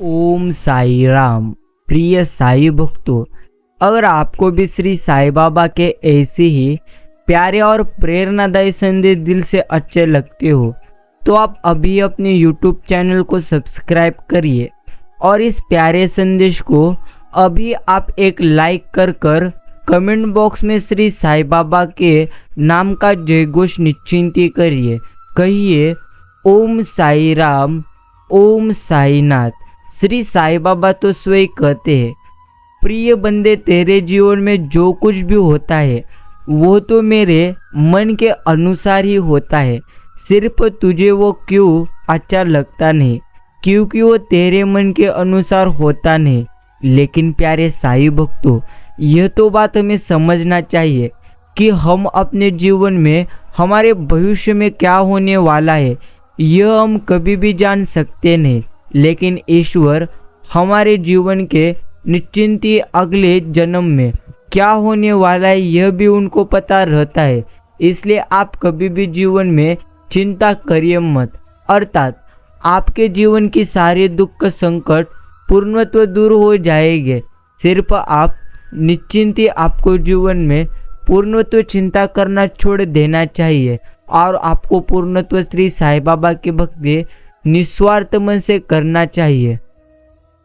ओम साई राम। प्रिय साई भक्तों, अगर आपको भी श्री साई बाबा के ऐसे ही प्यारे और प्रेरणादायी संदेश दिल से अच्छे लगते हो तो आप अभी अपने YouTube चैनल को सब्सक्राइब करिए और इस प्यारे संदेश को अभी आप एक लाइक कर कमेंट बॉक्स में श्री साई बाबा के नाम का जय घोष निश्चिंती करिए। कहिए ओम साई राम, ओम साई नाथ। श्री साई बाबा तो स्वयं कहते हैं, प्रिय बंदे तेरे जीवन में जो कुछ भी होता है वो तो मेरे मन के अनुसार ही होता है। सिर्फ तुझे वो क्यों अच्छा लगता नहीं, क्योंकि वो तेरे मन के अनुसार होता नहीं। लेकिन प्यारे साई भक्तों, यह तो बात हमें समझना चाहिए कि हम अपने जीवन में हमारे भविष्य में क्या होने वाला है यह हम कभी भी जान सकते नहीं, लेकिन ईश्वर हमारे जीवन के निश्चिंत ही अगले जन्म में क्या होने वाला है यह भी उनको पता रहता है। इसलिए आप कभी भी जीवन में चिंता करिए मत, अर्थात आपके जीवन की सारे दुख संकट पूर्णत्व दूर हो जाएंगे। सिर्फ आप निश्चिंत ही आपको जीवन में पूर्णत्व चिंता करना छोड़ देना चाहिए और आपको पूर्णत्व श्री साई बाबा की भक्ति निस्वार्थ मन से करना चाहिए।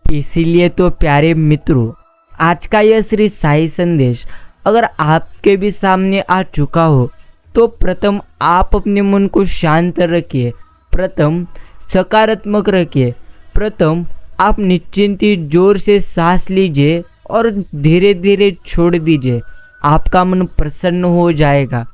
इसीलिए तो प्यारे मित्रों, आज का यह श्री साई संदेश अगर आपके भी सामने आ चुका हो तो प्रथम आप अपने मन को शांत रखिए, प्रथम सकारात्मक रखिए, प्रथम आप निश्चिंत ही जोर से सांस लीजिए और धीरे धीरे छोड़ दीजिए। आपका मन प्रसन्न हो जाएगा।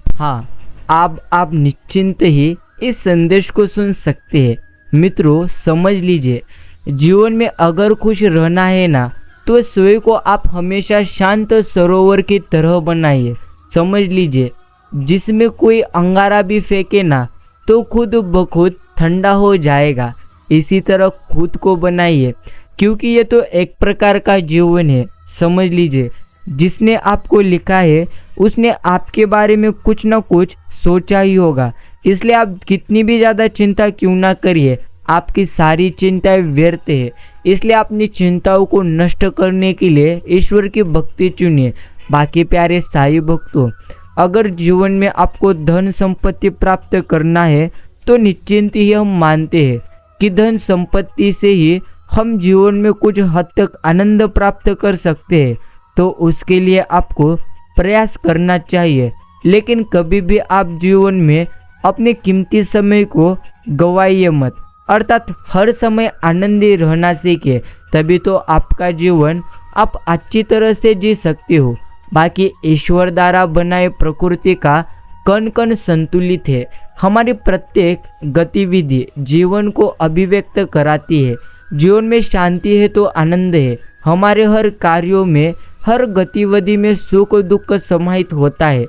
हाँ, आप निश्चिंत ही इस संदेश को सुन सकते हैं। मित्रों, समझ लीजिए, जीवन में अगर खुश रहना है ना तो स्वयं को आप हमेशा शांत सरोवर की तरह बनाइए। समझ लीजिए, जिसमें कोई अंगारा भी फेंके ना तो खुद ब खुद ठंडा हो जाएगा। इसी तरह खुद को बनाइए, क्योंकि ये तो एक प्रकार का जीवन है। समझ लीजिए, जिसने आपको लिखा है उसने आपके बारे में कुछ ना कुछ सोचा ही होगा। इसलिए आप कितनी भी ज़्यादा चिंता क्यों ना करिए, आपकी सारी चिंताएं व्यर्थ है। इसलिए अपनी चिंताओं को नष्ट करने के लिए ईश्वर की भक्ति चुनिए। बाकी प्यारे साई भक्तों, अगर जीवन में आपको धन संपत्ति प्राप्त करना है तो निश्चिंत ही हम मानते हैं कि धन संपत्ति से ही हम जीवन में कुछ हद तक आनंद प्राप्त कर सकते हैं, तो उसके लिए आपको प्रयास करना चाहिए। लेकिन कभी भी आप जीवन में अपने कीमती समय को गवाइए मत, अर्थात हर समय आनंदी रहना सीखे, तभी तो आपका जीवन आप अच्छी तरह से जी सकते हो। बाकी ईश्वर द्वारा बनाए प्रकृति का कण कण संतुलित है। हमारी प्रत्येक गतिविधि जीवन को अभिव्यक्त कराती है। जीवन में शांति है तो आनंद है। हमारे हर कार्यों में, हर गतिविधि में सुख दुख समाहित होता है।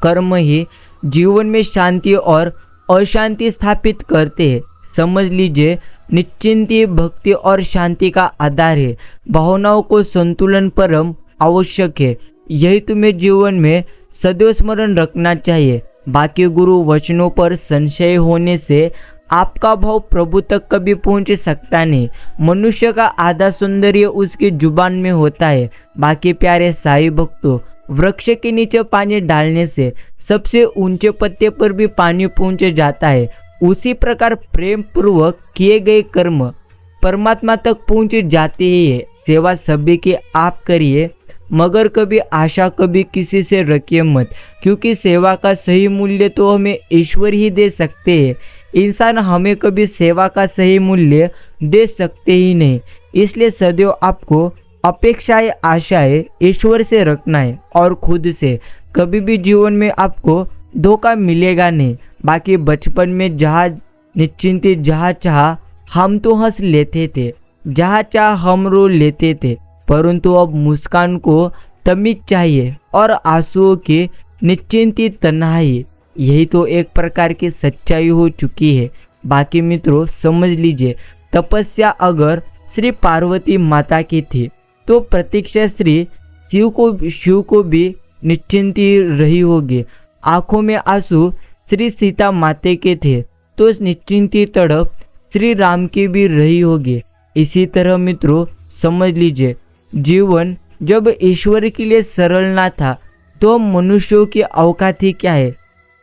कर्म ही जीवन में शांति और अशांति स्थापित करते हैं। समझ लीजिए, निश्चिंती भक्ति और शांति का आधार है। भावनाओं को संतुलन परम आवश्यक है। यही तुम्हें जीवन में सदैव स्मरण रखना चाहिए। बाकी गुरु वचनों पर संशय होने से आपका भाव प्रभु तक कभी पहुंच सकता नहीं। मनुष्य का आधा सौंदर्य उसकी जुबान में होता है। बाकी प्यारे साई भक्तों, वृक्ष के नीचे पानी डालने से सबसे ऊंचे पत्ते पर भी पानी पहुंच जाता है। उसी प्रकार प्रेम पूर्वक किए गए कर्म परमात्मा तक पहुंच जाते ही है। सेवा सभी की आप करिए, मगर कभी आशा कभी किसी से रखिए मत, क्योंकि सेवा का सही मूल्य तो हमें ईश्वर ही दे सकते हैं। इंसान हमें कभी सेवा का सही मूल्य दे सकते ही नहीं। इसलिए सदैव आपको अपेक्षाएं आशाएं ईश्वर से रखना है और खुद से। कभी भी जीवन में आपको धोखा मिलेगा नहीं। बाकी बचपन में जहाँ निश्चिंत जहाँ चाह हम तो हंस लेते थे, जहाँ चाह हम रो लेते थे, परंतु अब मुस्कान को तमीज चाहिए और आंसुओं की निश्चिंती तन्हाई। यही तो एक प्रकार की सच्चाई हो चुकी है। बाकी मित्रों, समझ लीजिए, तपस्या अगर श्री पार्वती माता की थी तो प्रतीक्षा श्री शिव को भी निश्चिंती रही होगी। आंखों में आंसू श्री सीता माते के थे तो निश्चिंती तड़प श्री राम की भी रही होगी। इसी तरह मित्रों समझ लीजिए, जीवन जब ईश्वर के लिए सरल ना था तो मनुष्यों की औकात ही क्या है।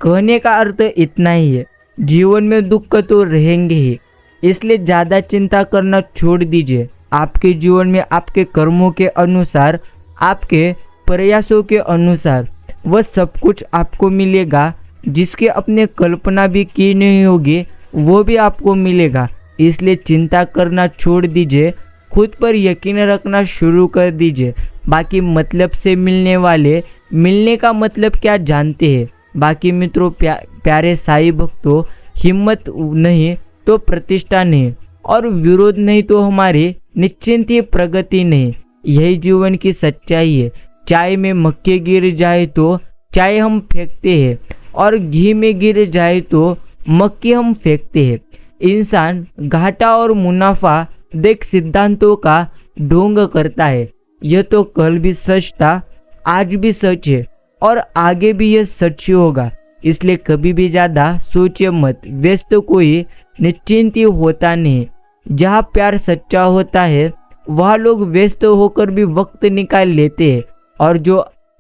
कहने का अर्थ इतना ही है, जीवन में दुख तो रहेंगे ही, इसलिए ज़्यादा चिंता करना छोड़ दीजिए। आपके जीवन में आपके कर्मों के अनुसार, आपके प्रयासों के अनुसार वह सब कुछ आपको मिलेगा, जिसकी अपने कल्पना भी की नहीं होगी वो भी आपको मिलेगा। इसलिए चिंता करना छोड़ दीजिए, खुद पर यकीन रखना शुरू कर दीजिए। बाकी मतलब से मिलने का मतलब क्या जानते हैं। बाकी मित्रों प्यारे साईं भक्तों, हिम्मत नहीं तो प्रतिष्ठा नहीं, और विरोध नहीं तो हमारी निश्चिंत ही प्रगति नहीं। यही जीवन की सच्चाई है। चाय में मक्खी गिर जाए तो चाय हम फेंकते हैं, और घी में गिर जाए तो मक्खी हम फेंकते हैं। इंसान घाटा और मुनाफा देख सिद्धांतों का ढोंग करता है। यह तो कल भी सच था, आज भी सच है, और आगे भी यह सच ही होगा। इसलिए कभी भी ज़्यादा सोचिए मत। व्यस्त कोई निश्चिंत ही होता नहीं। जहाँ प्यार सच्चा होता है वहाँ लोग व्यस्त होकर भी वक्त निकाल लेते हैं, और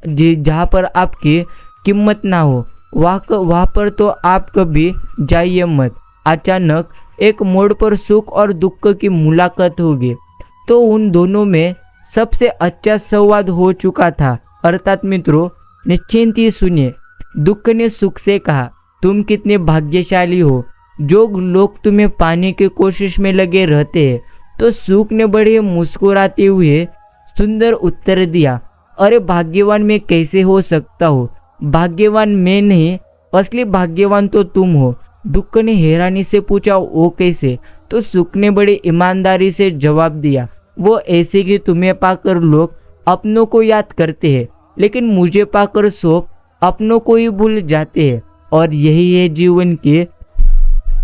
जहाँ पर आपकी कीमत ना हो वहाँ पर तो आप कभी जाइए मत। अचानक एक मोड़ पर सुख और दुख की मुलाकात होगी, तो उन दोनों में सबसे अच्छा संवाद हो चुका था। अर्थात मित्रों निश्चिंत ही सुनिए। दुख ने सुख से कहा, तुम कितने भाग्यशाली हो। जो लोग तुम्हें पाने की कोशिश में लगे रहते हैं, तो सुख ने बड़े मुस्कुराते हुए सुंदर उत्तर दिया, अरे भाग्यवान मैं कैसे हो सकता हूँ। भाग्यवान मैं नहीं, असली भाग्यवान तो तुम हो। दुख ने हैरानी से पूछा, वो कैसे। तो सुख ने बड़ी ईमानदारी से जवाब दिया, वो ऐसे कि तुम्हें पाकर लोग अपनों को याद करते हैं, लेकिन मुझे पाकर सब अपनों को ही भूल जाते हैं। और यही है जीवन की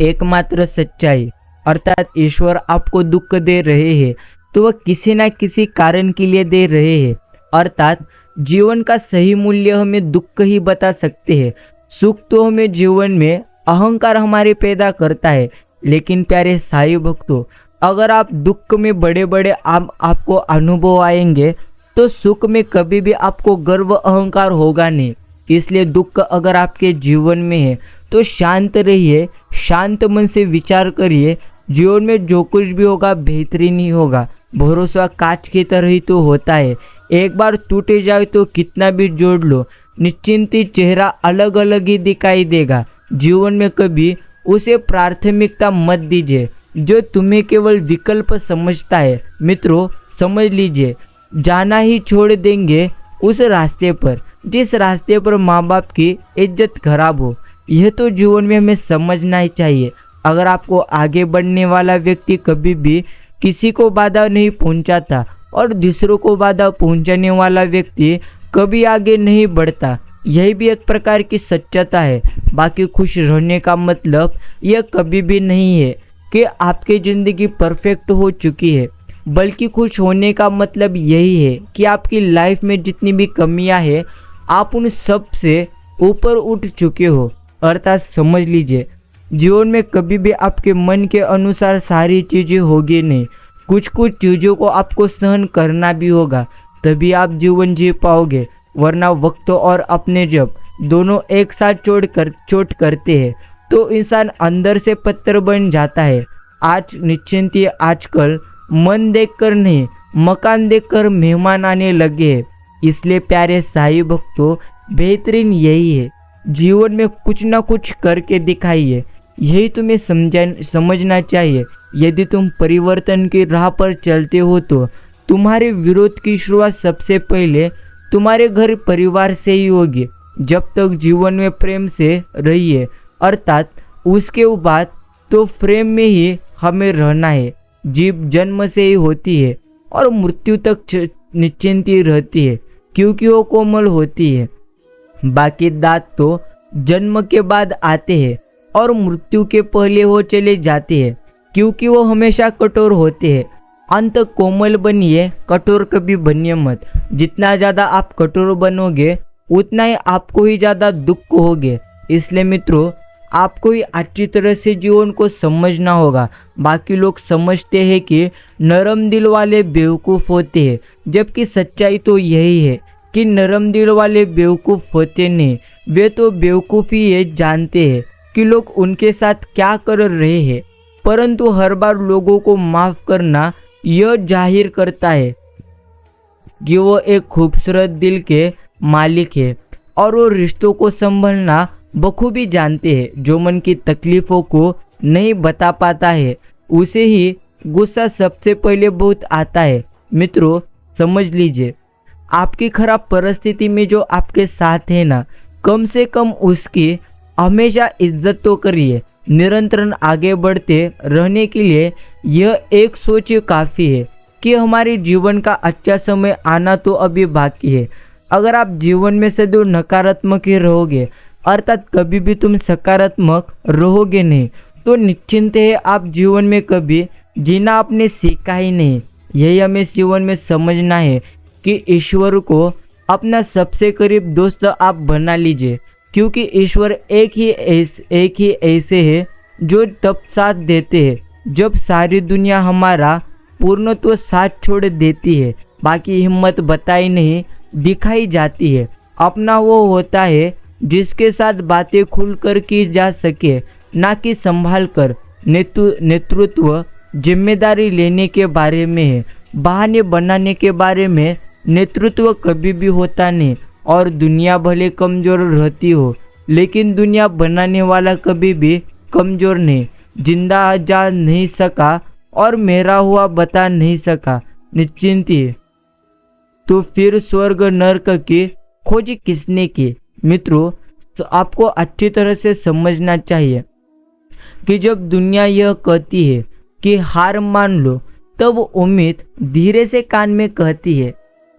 एकमात्र सच्चाई। अर्थात ईश्वर आपको दुख दे रहे हैं तो वह किसी न किसी कारण के लिए दे रहे हैं। अर्थात जीवन का सही मूल्य हमें दुख ही बता सकते हैं। सुख तो हमें जीवन में अहंकार हमारे पैदा करता है। लेकिन प्यारे साईं भक्तों, अगर आप दुख में बड़े बड़े आपको अनुभव आएंगे तो सुख में कभी भी आपको गर्व अहंकार होगा नहीं। इसलिए दुख अगर आपके जीवन में है तो शांत रहिए, शांत मन से विचार करिए। जीवन में जो कुछ भी होगा बेहतरीन ही होगा। भरोसा कांच की तरह ही तो होता है, एक बार टूटे जाए तो कितना भी जोड़ लो, निश्चिंत ही चेहरा अलग अलग ही दिखाई देगा। जीवन में कभी उसे प्राथमिकता मत दीजिए जो तुम्हें केवल विकल्प समझता है। मित्रों समझ लीजिए, जाना ही छोड़ देंगे उस रास्ते पर जिस रास्ते पर माँ बाप की इज्जत खराब हो। यह तो जीवन में हमें समझना ही चाहिए। अगर आपको आगे बढ़ने वाला व्यक्ति कभी भी किसी को बाधा नहीं पहुंचाता और दूसरों को बाधा पहुंचाने वाला व्यक्ति कभी आगे नहीं बढ़ता, यही भी एक प्रकार की सच्चाता है। बाकी खुश रहने का मतलब यह कभी भी नहीं है कि आपकी ज़िंदगी परफेक्ट हो चुकी है, बल्कि खुश होने का मतलब यही है कि आपकी लाइफ में जितनी भी कमियां हैं आप उन सब से ऊपर उठ चुके हो। अर्थात समझ लीजिए, जीवन में कभी भी आपके मन के अनुसार सारी चीज़ें होगी नहीं। कुछ कुछ चीज़ों को आपको सहन करना भी होगा, तभी आप जीवन जी पाओगे। वरना वक्त और अपने जब दोनों एक साथ चोट करते हैं तो इंसान अंदर से पत्थर बन जाता है। आज निश्चिंत ही आजकल मन देखकर नहीं, मकान देखकर मेहमान आने लगे हैं। इसलिए प्यारे साईं भक्तों, बेहतरीन यही है, जीवन में कुछ ना कुछ करके दिखाइए। यही तुम्हें समझना चाहिए। यदि तुम परिवर्तन की राह पर चलते हो तो तुम्हारे विरोध की शुरुआत सबसे पहले तुम्हारे घर परिवार से ही होगी। जब तक जीवन में प्रेम से रहिए, अर्थात उसके बाद तो प्रेम में ही हमें रहना है। जीव जन्म से ही होती है और मृत्यु तक निश्चिंत ही रहती है, क्योंकि वो कोमल होती है। बाकी दांत तो जन्म के बाद आते हैं और मृत्यु के पहले वो चले जाते हैं, क्योंकि वो हमेशा कठोर होते हैं। अंत कोमल बनिए, कठोर कभी बनिए मत। जितना ज़्यादा आप कठोर बनोगे उतना ही आपको ही ज़्यादा दुख होगे। इसलिए मित्रों, आपको ही अच्छी तरह से जीवन को समझना होगा। बाकी लोग समझते हैं कि नरम दिल वाले बेवकूफ़ होते हैं, जबकि सच्चाई तो यही है कि नरम दिल वाले बेवकूफ़ होते नहीं। वे तो बेवकूफ़ी ये जानते हैं कि लोग उनके साथ क्या कर रहे हैं, परंतु हर बार लोगों को माफ़ करना यह जाहिर करता है कि वो एक खूबसूरत दिल के मालिक है और वो रिश्तों को संभलना बखूबी जानते हैं। जो मन की तकलीफ़ों को नहीं बता पाता है उसे ही गुस्सा सबसे पहले बहुत आता है। मित्रों, समझ लीजिए, आपकी खराब परिस्थिति में जो आपके साथ है ना, कम से कम उसकी हमेशा इज्जत तो करिए। निरंतर आगे बढ़ते रहने के लिए यह एक सोच काफ़ी है कि हमारे जीवन का अच्छा समय आना तो अभी बाकी है। अगर आप जीवन में सदैव नकारात्मक ही रहोगे, अर्थात कभी भी तुम सकारात्मक रहोगे नहीं, तो निश्चिंत है आप जीवन में कभी जीना आपने सीखा ही नहीं। यही हमें जीवन में समझना है कि ईश्वर को अपना सबसे करीब दोस्त आप बना लीजिए, क्योंकि ईश्वर एक ही ऐसे है जो तब साथ देते हैं जब सारी दुनिया हमारा पूर्णत्व साथ छोड़ देती है। बाकी हिम्मत बताई नहीं दिखाई जाती है। अपना वो होता है जिसके साथ बातें खुलकर की जा सके, ना कि संभाल कर। नेतृत्व जिम्मेदारी लेने के बारे में है, बहाने बनाने के बारे में नेतृत्व कभी भी होता नहीं। और दुनिया भले कमज़ोर रहती हो, लेकिन दुनिया बनाने वाला कभी भी कमज़ोर नहीं। जिंदा जा नहीं सका और मेरा हुआ बता नहीं सका, निश्चिंती तो फिर स्वर्ग नरक की खोज किसने की। मित्रों, आपको अच्छी तरह से समझना चाहिए कि जब दुनिया यह कहती है कि हार मान लो, तब उम्मीद धीरे से कान में कहती है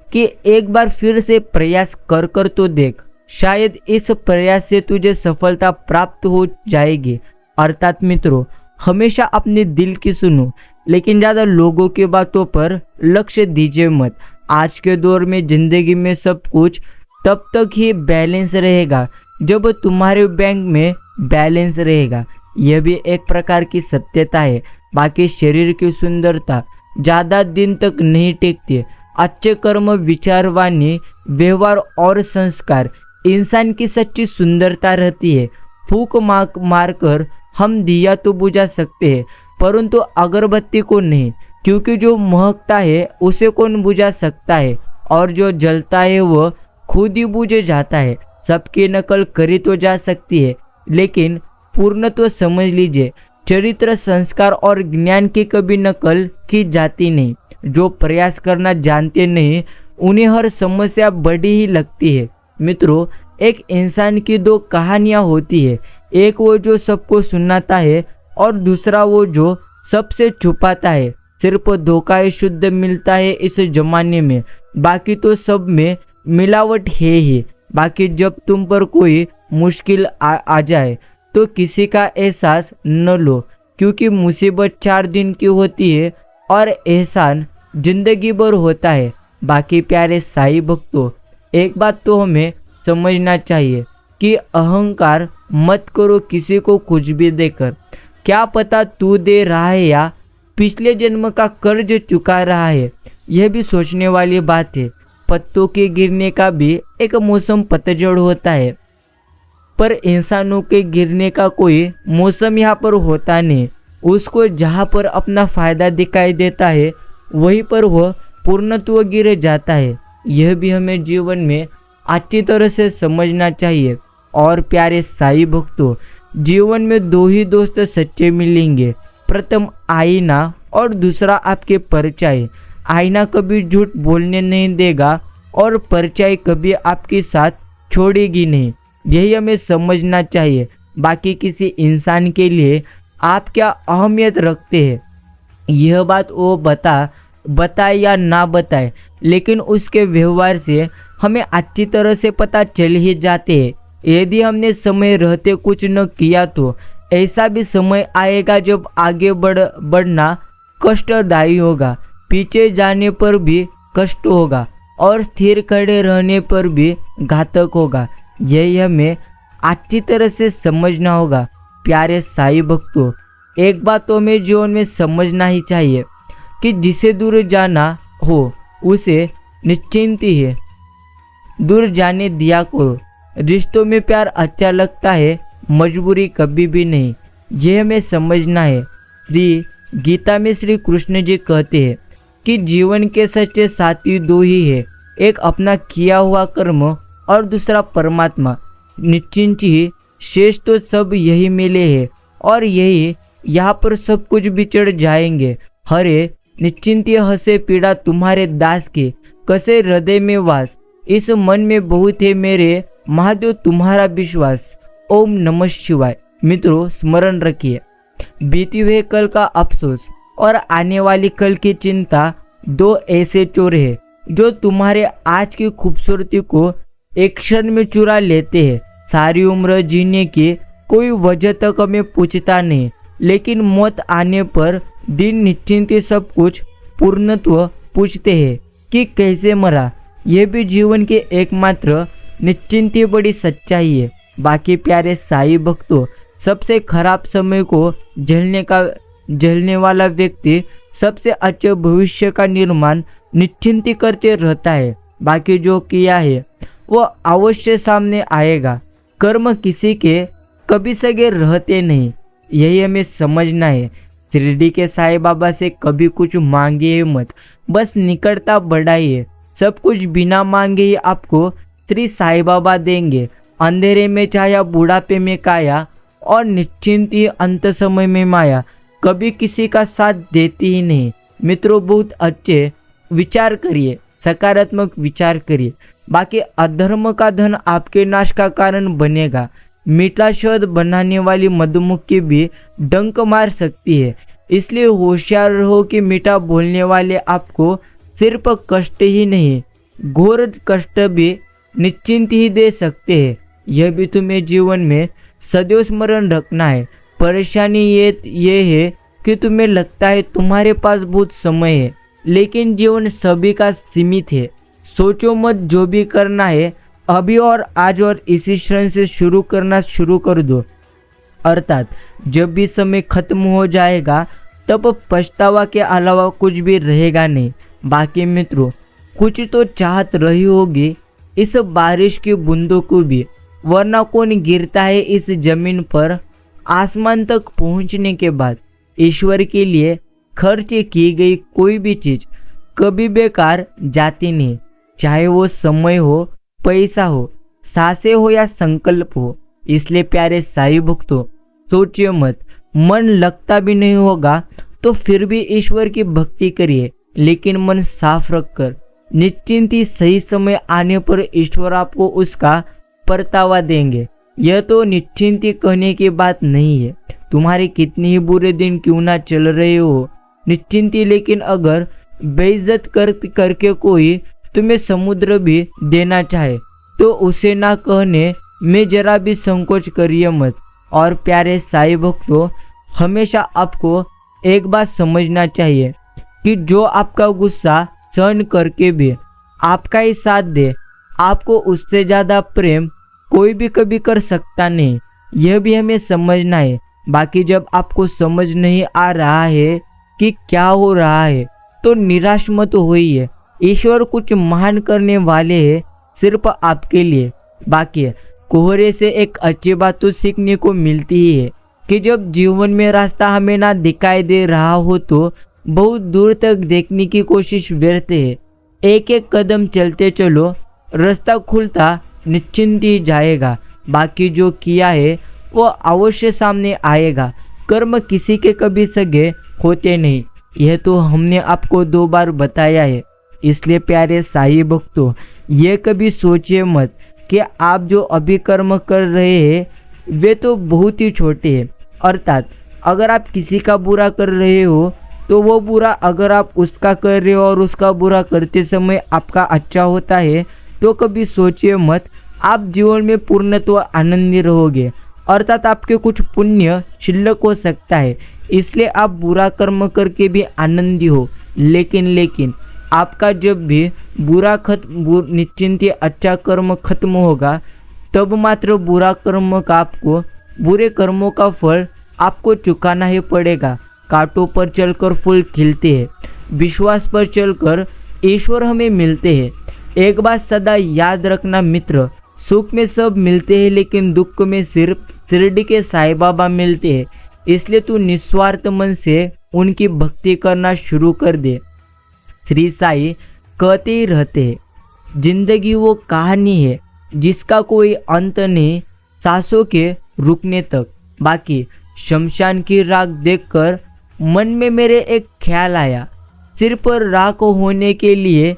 कि एक बार फिर से प्रयास कर तो देख, शायद इस प्रयास से तुझे सफलता प्राप्त हो जाएगी। अर्थात मित्रों, हमेशा अपने दिल की सुनो, लेकिन ज़्यादा लोगों की बातों पर लक्ष्य दीजिए मत। आज के दौर में ज़िंदगी में सब कुछ तब तक ही बैलेंस रहेगा जब तुम्हारे बैंक में बैलेंस रहेगा। यह भी एक प्रकार की सत्यता है। बाकी शरीर की सुंदरता ज़्यादा दिन तक नहीं टिकती। अच्छे कर्म, विचारवाणी, व्यवहार और संस्कार इंसान की सच्ची सुंदरता रहती है। फूंक मारकर हम दिया तो बुझा सकते हैं, परंतु अगरबत्ती को नहीं, क्योंकि जो महकता है उसे कौन बुझा सकता है, और जो जलता है वह खुद ही बुझ जाता है। सबकी नकल करी तो जा सकती है, लेकिन पूर्णत्व समझ लीजिए, चरित्र, संस्कार और ज्ञान की कभी नकल की जाती नहीं। जो प्रयास करना जानते नहीं उन्हें हर समस्या बड़ी ही लगती है। मित्रों, एक इंसान की दो कहानियाँ होती है, एक वो जो सबको सुनाता है और दूसरा वो जो सबसे छुपाता है। सिर्फ धोखा ही शुद्ध मिलता है इस जमाने में, बाकी तो सब में मिलावट है ही। बाकी जब तुम पर कोई मुश्किल आ जाए तो किसी का एहसास न लो, क्योंकि मुसीबत 4 दिन की होती है और एहसान जिंदगी भर होता है। बाकी प्यारे साईं भक्तों, एक बात तो हमें समझना चाहिए कि अहंकार मत करो किसी को कुछ भी देकर। क्या पता तू दे रहा है या पिछले जन्म का कर्ज चुका रहा है, यह भी सोचने वाली बात है। पत्तों के गिरने का भी एक मौसम पतझड़ होता है, पर इंसानों के गिरने का कोई मौसम यहाँ पर होता नहीं। उसको जहाँ पर अपना फायदा दिखाई देता है वहीं पर वह पूर्णत्व गिर जाता है। यह भी हमें जीवन में अच्छी तरह से समझना चाहिए। और प्यारे साईं भक्तों, जीवन में 2 ही दोस्त सच्चे मिलेंगे, प्रथम आईना और दूसरा आपके परछाई। आईना कभी झूठ बोलने नहीं देगा और परछाई कभी आपके साथ छोड़ेगी नहीं। यही हमें समझना चाहिए। बाकी किसी इंसान के लिए आप क्या अहमियत रखते हैं, यह बात वो बताए या ना बताए, लेकिन उसके व्यवहार से हमें अच्छी तरह से पता चल ही जाते हैं। यदि हमने समय रहते कुछ न किया तो ऐसा भी समय आएगा जब आगे बढ़ना कष्टदायी होगा, पीछे जाने पर भी कष्ट होगा और स्थिर खड़े रहने पर भी घातक होगा। यही हमें अच्छी तरह से समझना होगा। प्यारे साईं भक्तों, एक बात तो हमें जीवन में समझना ही चाहिए कि जिसे दूर जाना हो उसे निश्चिंत ही है दूर जाने दिया करो। रिश्तों में प्यार अच्छा लगता है, मजबूरी कभी भी नहीं। यह हमें समझना है। श्री गीता में श्री कृष्ण जी कहते हैं कि जीवन के सच्चे साथी दो ही है, एक अपना किया हुआ कर्म और दूसरा परमात्मा। निश्चिंत ही शेष तो सब यही मिले हैं और यही यहाँ पर सब कुछ बिछड़ जाएंगे। हरे निश्चिंत हंसे पीड़ा तुम्हारे दास की, कसे हृदय में वास, इस मन में बहुत है मेरे महादेव तुम्हारा विश्वास। ओम नमः शिवाय। मित्रों, स्मरण रखिए, बीती हुए कल का अफसोस और आने वाली कल की चिंता दो ऐसे चोर हैं जो तुम्हारे आज की खूबसूरती को एक क्षण में चुरा लेते हैं। सारी उम्र जीने की कोई वजह तक हमें पूछता नहीं, लेकिन मौत आने पर दिन निश्चिंत सब कुछ पूर्णत्व पूछते हैं कि कैसे मरा। यह भी जीवन की एकमात्र निश्चिंत बड़ी सच्चाई है। बाकी प्यारे साईं भक्तों, सबसे खराब समय को झेलने वाला व्यक्ति सबसे अच्छे भविष्य का निर्माण निश्चिंत करते रहता है। बाकी जो किया है वो अवश्य सामने आएगा। कर्म किसी के कभी सगे रहते नहीं, यही हमें समझना है। शिरडी के साईं बाबा से कभी कुछ मांगिए मत, बस निकटता बढ़ाइए। सब कुछ बिना मांगे ही आपको श्री साईं बाबा देंगे। अंधेरे में छाया, बुढ़ापे में काया और निश्चिंत ही अंत समय में माया कभी किसी का साथ देती ही नहीं। मित्रों, बहुत अच्छे विचार करिए, सकारात्मक विचार करिए। बाकी अधर्म का धन आपके नाश का कारण बनेगा। मीठा शब्द बनाने वाली मधुमक्खी भी डंक मार सकती है, इसलिए होशियार रहो कि मीठा बोलने वाले आपको सिर्फ कष्ट ही नहीं, घोर कष्ट भी निश्चिंत ही दे सकते हैं। यह भी तुम्हें जीवन में सदैव स्मरण रखना है। परेशानी ये है कि तुम्हें लगता है तुम्हारे पास बहुत समय है, लेकिन जीवन सभी का सीमित है। सोचो मत, जो भी करना है अभी और आज और इसी क्षण से शुरू करना शुरू कर दो। अर्थात जब भी समय खत्म हो जाएगा तब पछतावा के अलावा कुछ भी रहेगा नहीं। बाकी मित्रों, कुछ तो चाहत रही होगी इस बारिश की बूंदों को भी, वरना कौन गिरता है इस जमीन पर आसमान तक पहुंचने के बाद। ईश्वर के लिए खर्च की गई कोई भी चीज कभी बेकार जाती नहीं, चाहे वो समय हो, पैसा हो, सांसें हो या संकल्प हो। इसलिए प्यारे साईं भक्तों, सोचिए मत, मन लगता भी नहीं होगा तो फिर भी ईश्वर की भक्ति करिए, लेकिन मन साफ रखकर। निश्चिंत ही सही समय आने पर ईश्वर आपको उसका परतावा देंगे। यह तो निश्चिंत ही कहने की बात नहीं है। तुम्हारे कितने ही बुरे दिन क्यों ना चल रहे हो, निश्चिंत ही, लेकिन अगर बेइज्जत करके कोई तुम्हें समुद्र भी देना चाहे तो उसे ना कहने में जरा भी संकोच करिए मत। और प्यारे साईं भक्तों, हमेशा आपको एक बात समझना चाहिए कि जो आपका गुस्सा सहन करके भी आपका ही साथ दे, आपको उससे ज़्यादा प्रेम कोई भी कभी कर सकता नहीं। यह भी हमें समझना है। बाकी जब आपको समझ नहीं आ रहा है कि क्या हो रहा है तो निराश मत होइए। ईश्वर कुछ महान करने वाले हैं सिर्फ आपके लिए। बाकी कोहरे से एक अच्छी बात तो सीखने को मिलती ही है कि जब जीवन में रास्ता हमें ना दिखाई दे रहा हो तो बहुत दूर तक देखने की कोशिश व्यर्थ है। एक एक कदम चलते चलो, रास्ता खुलता निश्चिंत ही जाएगा। बाकी जो किया है वो अवश्य सामने आएगा। कर्म किसी के कभी सगे होते नहीं, यह तो हमने आपको 2 बार बताया है। इसलिए प्यारे साईं भक्तों, ये कभी सोचिए मत कि आप जो अभी कर्म कर रहे हैं वे तो बहुत ही छोटे हैं। अर्थात अगर आप किसी का बुरा कर रहे हो तो वो बुरा अगर आप उसका कर रहे हो और उसका बुरा करते समय आपका अच्छा होता है तो कभी सोचिए मत आप जीवन में पूर्णत्व आनंदी रहोगे। अर्थात आपके कुछ पुण्य शिल्लक हो सकता है, इसलिए आप बुरा कर्म करके भी आनंदी हो। लेकिन आपका जब भी बुरा निश्चिंत अच्छा कर्म खत्म होगा तब मात्र बुरा कर्म का आपको बुरे कर्मों का फल आपको चुकाना ही पड़ेगा। कांटों पर चलकर फूल खिलते हैं, विश्वास पर चलकर ईश्वर हमें मिलते हैं। एक बात सदा याद रखना मित्र, सुख में सब मिलते हैं लेकिन दुख में सिर्फ शिरडी के साईं बाबा मिलते हैं। इसलिए तू निस्वार्थ मन से उनकी भक्ति करना शुरू कर दे। श्री साईं कहते ही रहते हैं, जिंदगी वो कहानी है जिसका कोई अंत नहीं, सांसों के रुकने तक। बाकी शमशान की राख देखकर मन में मेरे एक ख्याल आया, सिर पर राख होने के लिए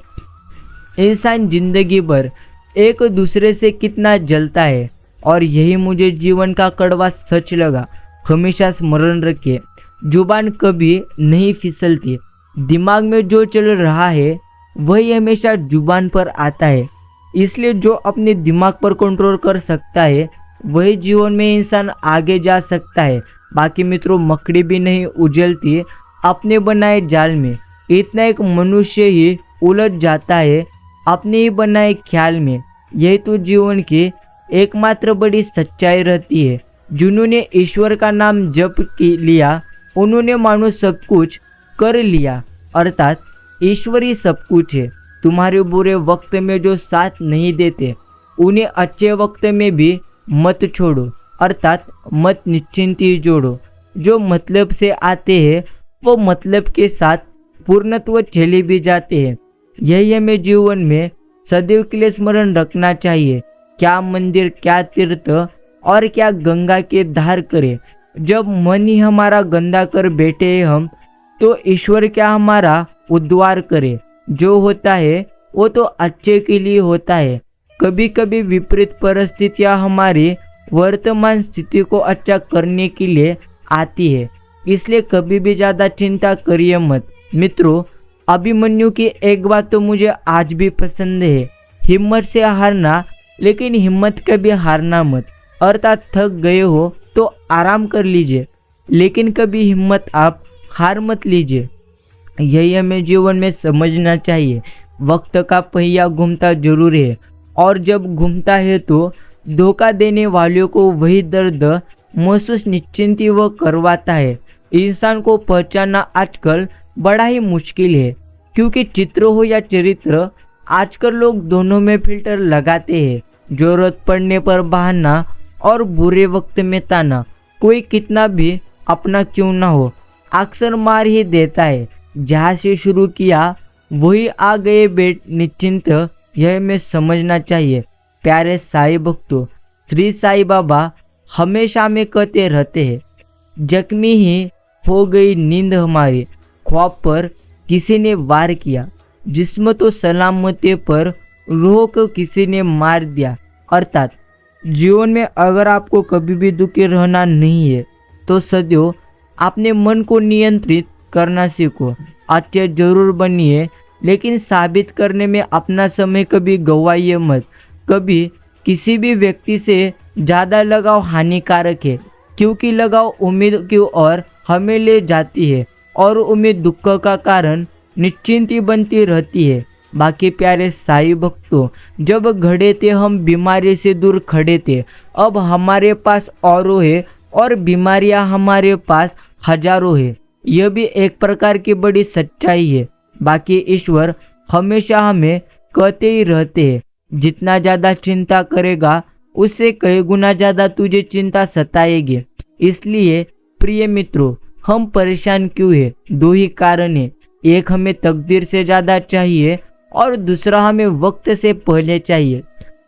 इंसान जिंदगी भर एक दूसरे से कितना जलता है, और यही मुझे जीवन का कड़वा सच लगा। हमेशा स्मरण रखिए, जुबान कभी नहीं फिसलती। दिमाग में जो चल रहा है वही हमेशा जुबान पर आता है। इसलिए जो अपने दिमाग पर कंट्रोल कर सकता है वही जीवन में इंसान आगे जा सकता है। बाकी मित्रों, मकड़ी भी नहीं उजलती अपने बनाए जाल में। इतना एक मनुष्य ही उलझ जाता है अपने ही बनाए ख्याल में। यही तो जीवन की एकमात्र बड़ी सच्चाई रहती है। जिन्होंने ईश्वर का नाम जप लिया उन्होंने मानो सब कुछ कर लिया, अर्थात ईश्वर ही सब कुछ है। तुम्हारे बुरे वक्त में जो साथ नहीं देते उन्हें अच्छे वक्त में भी मत छोड़ो, अर्थात मत निश्चिंती जोड़ो। जो मतलब से आते हैं वो मतलब के साथ पूर्णत्व चले भी जाते हैं। यही हमें जीवन में सदैव के लिए स्मरण रखना चाहिए। क्या मंदिर, क्या तीर्थ और क्या गंगा के धार करे, जब मन ही हमारा गंदा कर बैठे हम, तो ईश्वर क्या हमारा उद्धार करे। जो होता है वो तो अच्छे के लिए होता है। कभी कभी विपरीत परिस्थितियां हमारी वर्तमान स्थिति को अच्छा करने के लिए आती है, इसलिए कभी भी ज़्यादा चिंता करिए मत। मित्रों, अभिमन्यु की एक बात तो मुझे आज भी पसंद है, हिम्मत से हारना लेकिन हिम्मत कभी हारना मत। अर्थात थक गए हो तो आराम कर लीजिए, लेकिन कभी हिम्मत आप हार मत लीजिए। यही हमें जीवन में समझना चाहिए। वक्त का पहिया घूमता जरूर है, और जब घूमता है तो धोखा देने वालों को वही दर्द महसूस निश्चिंती वो करवाता है। इंसान को पहचानना आजकल बड़ा ही मुश्किल है, क्योंकि चित्र हो या चरित्र, आजकल लोग दोनों में फिल्टर लगाते हैं। जरूरत पड़ने पर बहाना और बुरे वक्त में ताना। कोई कितना भी अपना क्यों ना हो, अक्सर मार ही देता है। जहाँ से शुरू किया वही आ गए बेट निश्चिंत, यह हमें समझना चाहिए। प्यारे साईं भक्तों, श्री साईं बाबा हमेशा में कहते रहते हैं, जख्मी ही हो गई नींद हमारी, ख्वाब पर किसी ने वार किया, जिस्म तो सलामती पर रूह को किसी ने मार दिया। अर्थात जीवन में अगर आपको कभी भी दुखी रहना नहीं है तो सदैव अपने मन को नियंत्रित करना सीखो। अच्छे जरूर बनिए, लेकिन साबित करने में अपना समय कभी गंवाइए मत। कभी किसी भी व्यक्ति से ज़्यादा लगाव हानिकारक है, क्योंकि लगाव उम्मीद की ओर हमें ले जाती है और उम्मीद दुख का कारण निश्चिंती बनती रहती है। बाकी प्यारे साईं भक्तों, जब घड़े थे हम बीमारी से दूर खड़े थे, अब हमारे पास औरों है और बीमारियां हमारे पास हजारों है। यह भी एक प्रकार की बड़ी सच्चाई है। बाकी ईश्वर हमेशा हमें कहते ही रहते हैं, जितना ज़्यादा चिंता करेगा उससे कई गुना ज़्यादा तुझे चिंता सताएगी। इसलिए प्रिय मित्रों, हम परेशान क्यों है? दो ही कारण है, एक हमें तकदीर से ज़्यादा चाहिए और दूसरा हमें वक्त से पहले चाहिए।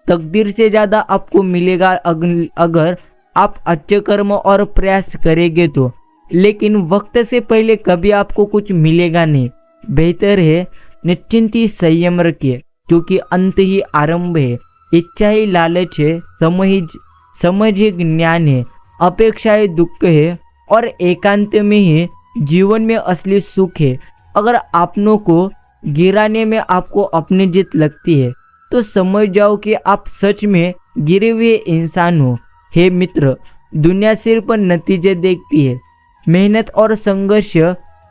तकदीर से ज़्यादा आपको मिलेगा अगर आप अच्छे कर्म और प्रयास करेंगे तो, लेकिन वक्त से पहले कभी आपको कुछ मिलेगा नहीं। बेहतर है निश्चिंती संयम रखिए, क्योंकि अंत ही आरंभ है। इच्छा ही लालच है, समझ ही ज्ञान है, अपेक्षा ही दुख है, और एकांत में ही जीवन में असली सुख है। अगर अपनों को गिराने में आपको अपनी जीत लगती है तो समझ जाओ कि आप सच में गिरे हुए इंसान हो। हे मित्र, दुनिया सिर्फ नतीजे देखती है, मेहनत और संघर्ष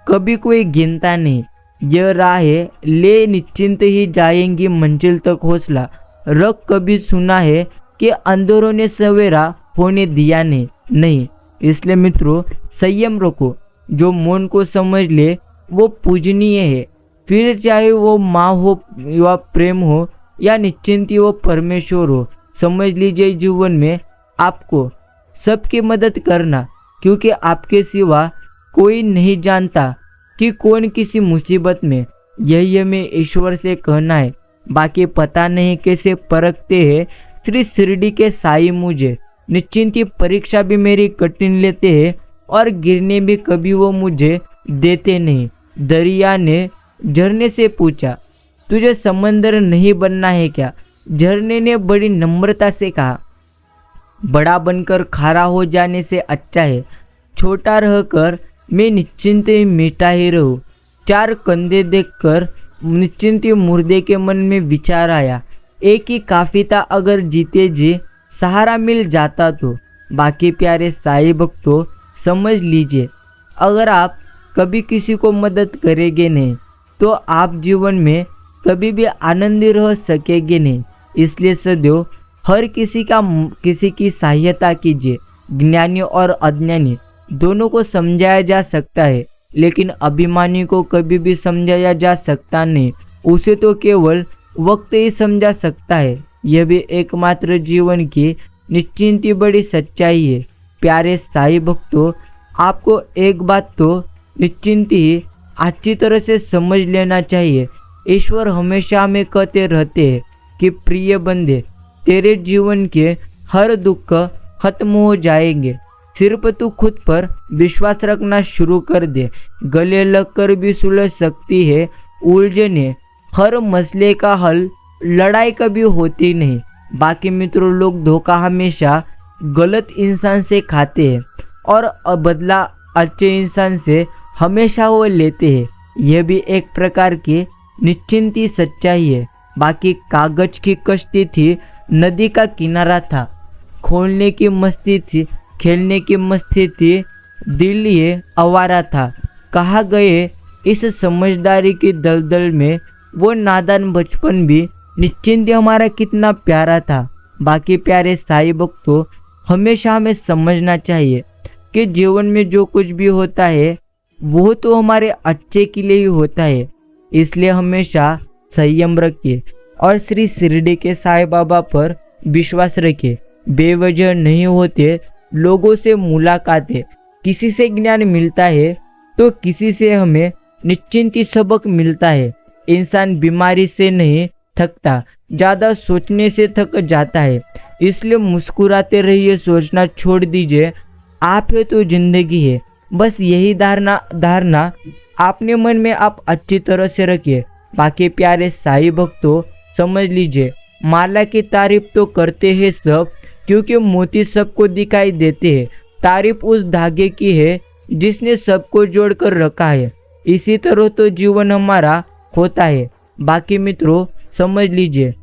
कभी कोई गिनता नहीं। यह राह है, ले निश्चिंत ही जाएंगी मंजिल तक हौसला रख। कभी सुना है कि अंधेरों ने सवेरा होने दिया नहीं। इसलिए मित्रों, संयम रखो। जो मौन को समझ ले वो पूजनीय है। फिर चाहे वो माँ हो या प्रेम हो या निश्चिंती हो परमेश्वर हो, समझ लीजिए जीवन में आपको सबकी मदद करना, क्योंकि आपके सिवा कोई नहीं जानता कि कौन किसी मुसीबत में। यही हमें ईश्वर से कहना है। बाकी पता नहीं कैसे परखते हैं श्री शिरडी के साईं मुझे। निश्चिंती परीक्षा भी मेरी कठिन लेते हैं और गिरने भी कभी वो मुझे देते नहीं। दरिया ने झरने से पूछा, तुझे समंदर नहीं बनना है क्या? झरने ने बड़ी नम्रता से कहा, बड़ा बनकर खारा हो जाने से अच्छा है छोटा रहकर मैं निश्चिंत मीठा ही रहूं। चार कंधे देखकर निश्चिंत मुर्दे के मन में विचार आया, एक ही काफी था अगर जीते जी सहारा मिल जाता तो। बाकी प्यारे साईं भक्तों, समझ लीजिए, अगर आप कभी किसी को मदद करेंगे नहीं तो आप जीवन में कभी भी आनंदी रह सकेंगे नहीं। इसलिए सदैव हर किसी की सहायता कीजिए। ज्ञानी और अज्ञानी दोनों को समझाया जा सकता है, लेकिन अभिमानी को कभी भी समझाया जा सकता नहीं। उसे तो केवल वक्त ही समझा सकता है। यह भी एकमात्र जीवन की निश्चिंती बड़ी सच्चाई है। प्यारे साईं भक्तों, आपको एक बात तो निश्चिंती ही अच्छी तरह से समझ लेना चाहिए। ईश्वर हमेशा हमें कहते रहते हैं कि प्रिय बंदे, तेरे जीवन के हर दुख खत्म हो जाएंगे, सिर्फ तू खुद पर विश्वास रखना शुरू कर दे। गले लगकर भी सुलझ सकती है उलझने, हर मसले का हल लड़ाई कभी होती नहीं। बाकी मित्रों, लोग धोखा हमेशा गलत इंसान से खाते हैं और बदला अच्छे इंसान से हमेशा वो लेते हैं। यह भी एक प्रकार की निश्चिंती सच्चाई है। बाकी कागज की कश्ती थी, नदी का किनारा था, खोलने की मस्ती थी, खेलने की मस्ती थी, दिल ये आवारा था। कहा गए इस समझदारी की दलदल में वो नादान बचपन भी निश्चिंत हमारा कितना प्यारा था। बाकी प्यारे साईं भक्तों, हमेशा हमें समझना चाहिए कि जीवन में जो कुछ भी होता है वो तो हमारे अच्छे के लिए ही होता है। इसलिए हमेशा संयम रखिए और श्री शिरडी के साईं बाबा पर विश्वास रखिए। बेवजह नहीं होते लोगों से मुलाकातें। किसी से ज्ञान मिलता है तो किसी से हमें निश्चिंती सबक मिलता है। इंसान बीमारी से नहीं थकता, ज़्यादा सोचने से थक जाता है। इसलिए मुस्कुराते रहिए, सोचना छोड़ दीजिए। आप है तो जिंदगी है। बस यही धारणा अपने मन में आप अच्छी तरह से रखिए। बाकी प्यारे साईं भक्तों, समझ लीजिए, माला की तारीफ तो करते हैं सब, क्योंकि मोती सबको दिखाई देते हैं। तारीफ उस धागे की है जिसने सबको जोड़कर रखा है। इसी तरह तो जीवन हमारा होता है। बाकी मित्रों, समझ लीजिए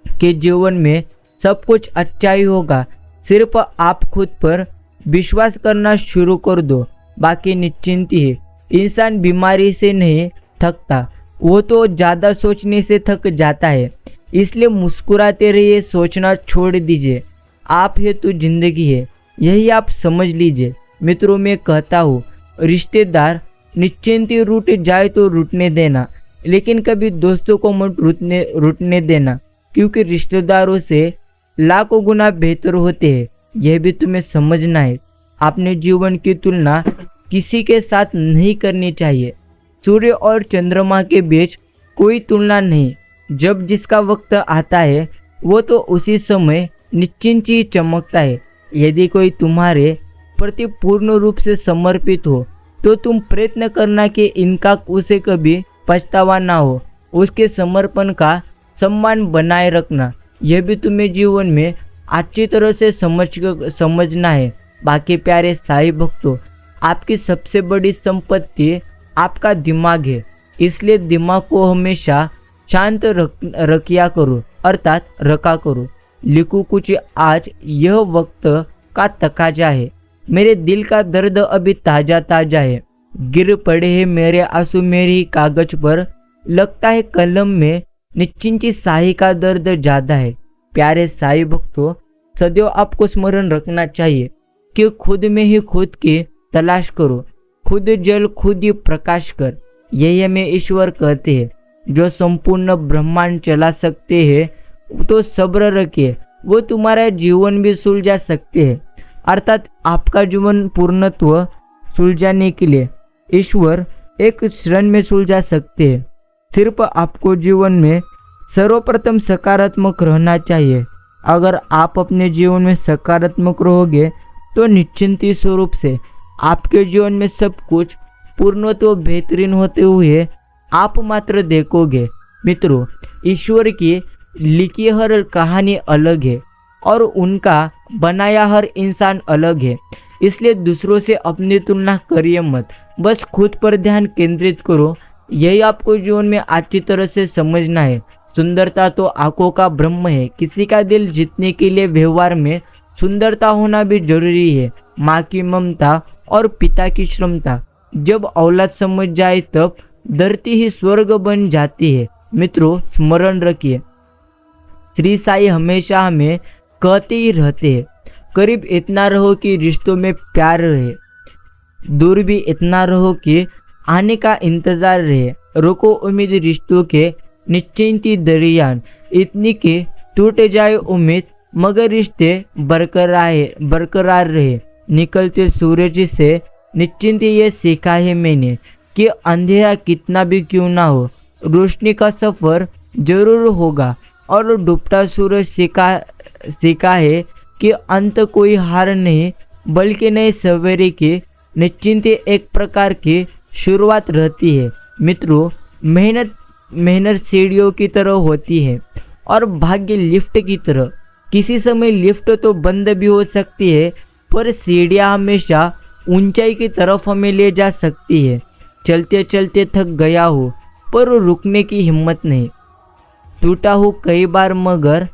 कि जीवन में सब कुछ अच्छा ही होगा, सिर्फ आप खुद पर विश्वास करना शुरू कर दो। बाकी निश्चिंती है। इंसान बीमारी से नहीं थकता, वो तो ज़्यादा सोचने से थक जाता है। इसलिए मुस्कुराते रहिए, सोचना छोड़ दीजिए। आप है तो जिंदगी है, यही आप समझ लीजिए। मित्रों, मैं कहता हूँ, रिश्तेदार निश्चिंती रूठ जाए तो रूठने देना, लेकिन कभी दोस्तों को मत रूठने देना, क्योंकि रिश्तेदारों से लाखों गुना बेहतर होते हैं। यह भी तुम्हें समझना है। अपने जीवन की तुलना किसी के साथ नहीं करनी चाहिए। सूर्य और चंद्रमा के बीच कोई तुलना नहीं। जब जिसका वक्त आता है वो तो उसी समय निश्चिंत ही चमकता है। यदि कोई तुम्हारे प्रति पूर्ण रूप से समर्पित हो तो तुम प्रयत्न करना कि इनका उसे कभी पछतावा ना हो। उसके समर्पण का सम्मान बनाए रखना, यह भी तुम्हें जीवन में अच्छी तरह से समझना है। बाकी प्यारे साईं भक्तों, आपकी सबसे बड़ी संपत्ति आपका दिमाग है। इसलिए दिमाग को हमेशा शांत रखा करो। लिखूं कुछ आज, यह वक्त का तकाजा है। मेरे दिल का दर्द अभी ताजा ताजा है। गिर पड़े हैं मेरे आंसू मेरी कागज पर, लगता है कलम में निश्चिंती साई का दर्द ज्यादा है। प्यारे साईं भक्तों, सदैव आपको स्मरण रखना चाहिए कि खुद में ही खुद की तलाश करो, खुद जल खुद ही प्रकाश कर। यही हमें ईश्वर कहते हैं। जो संपूर्ण ब्रह्मांड चला सकते हैं तो सब्र रखिए, वो तुम्हारा जीवन भी सुलझा सकते हैं। अर्थात आपका जीवन पूर्णत्व सुलझाने के लिए ईश्वर एक क्षण में सुलझा सकते हैं। सिर्फ आपको जीवन में सर्वप्रथम सकारात्मक रहना चाहिए। अगर आप अपने जीवन में सकारात्मक रहोगे तो निश्चिंत स्वरूप से आपके जीवन में सब कुछ पूर्णत्व बेहतरीन होते हुए आप मात्र देखोगे। मित्रों, ईश्वर की लिखी हर कहानी अलग है और उनका बनाया हर इंसान अलग है। इसलिए दूसरों से अपनी तुलना करिए मत, बस खुद पर ध्यान केंद्रित करो। यही आपको जीवन में अच्छी तरह से समझना है। सुंदरता तो आंखों का ब्रह्म है। किसी का दिल जीतने के लिए व्यवहार में सुंदरता होना भी जरूरी है। माँ की ममता और पिता की क्षमता जब औलाद समझ जाए तब धरती ही स्वर्ग बन जाती है। मित्रों, स्मरण रखिए, श्री साई हमेशा हमें कहते ही रहते हैं, करीब इतना रहो कि रिश्तों में प्यार रहे, दूर भी इतना रहो कि आने का इंतजार रहे। रोको उम्मीद रिश्तों के निश्चिंती दरियान, इतनी कि टूट जाए उम्मीद मगर रिश्ते बरकरार रहे। निकलते सूरज से निश्चिंत ये सीखा है मैंने कि अंधेरा कितना भी क्यों ना हो, रोशनी का सफर जरूर होगा। और डूबता सूरज सीखा है कि अंत कोई हार नहीं बल्कि नए सवेरे की निश्चिंत एक प्रकार की शुरुआत रहती है। मित्रों, मेहनत सीढ़ियों की तरह होती है और भाग्य लिफ्ट की तरह। किसी समय लिफ्ट तो बंद भी हो सकती है, पर सीढ़ियाँ हमेशा ऊंचाई की तरफ हमें ले जा सकती है। चलते चलते थक गया हो पर रुकने की हिम्मत नहीं, टूटा हूँ कई बार मगर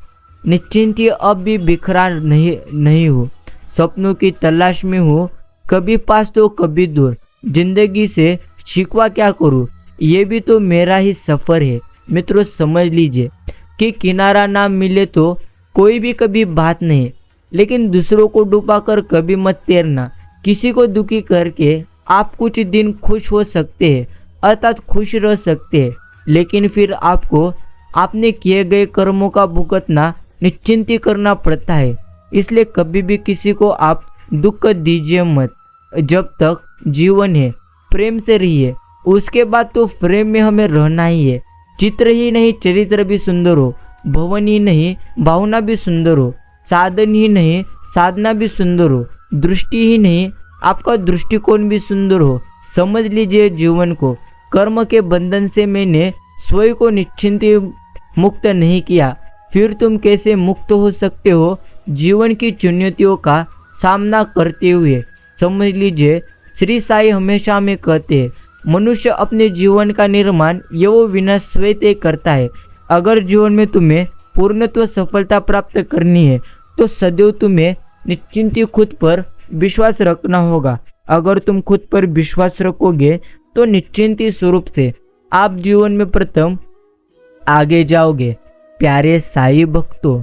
निश्चिंत अब भी बिखरा नहीं हूँ। सपनों की तलाश में हूँ, कभी पास तो कभी दूर। जिंदगी से शिकवा क्या करूँ, ये भी तो मेरा ही सफ़र है। मित्रों, समझ लीजिए कि किनारा ना मिले तो कोई भी कभी बात नहीं, लेकिन दूसरों को डुबा कर कभी मत तैरना। किसी को दुखी करके आप कुछ दिन खुश हो सकते हैं, अर्थात खुश रह सकते हैं, लेकिन फिर आपको आपने किए गए कर्मों का भुगतना निश्चिंत करना पड़ता है। इसलिए कभी भी किसी को आप दुख दीजिए मत। जब तक जीवन है प्रेम से रहिए, उसके बाद तो प्रेम में हमें रहना ही है। चित्र ही नहीं चरित्र भी सुंदर हो, भवन ही नहीं भावना भी सुंदर हो, साधन ही नहीं साधना भी सुंदर हो, दृष्टि ही नहीं आपका दृष्टिकोण भी सुंदर हो। समझ लीजिए जीवन को कर्म के बंधन से मैंने स्वयं को निश्चिंत मुक्त नहीं किया, फिर तुम कैसे मुक्त हो सकते हो जीवन की चुनौतियों का सामना करते हुए। समझ लीजिए, श्री साई हमेशा में कहते हैं, मनुष्य अपने जीवन का निर्माण यो विनाश स्वयं करता है। अगर जीवन में तुम्हें पूर्णत्व सफलता प्राप्त करनी है तो सदैव तुम्हें निश्चिंत खुद पर विश्वास रखना होगा। अगर तुम खुद पर विश्वास रखोगे तो निश्चिंत स्वरूप से आप जीवन में प्रथम आगे जाओगे। प्यारे साई भक्तों,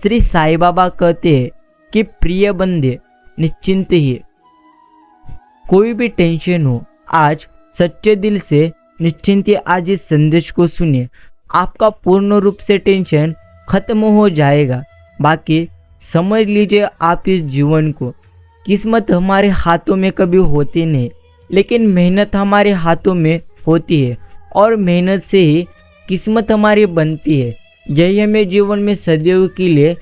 श्री साई बाबा कहते हैं कि प्रिय बंदे, निश्चिंत ही कोई भी टेंशन हो, आज सच्चे दिल से निश्चिंत आज इस संदेश को सुनिए, आपका पूर्ण रूप से टेंशन खत्म हो जाएगा। बाकी समझ लीजिए आप इस जीवन को, किस्मत हमारे हाथों में कभी होती नहीं, लेकिन मेहनत हमारे हाथों में होती है और मेहनत से ही किस्मत हमारी बनती है। यही हमें जीवन में सदैव के लिए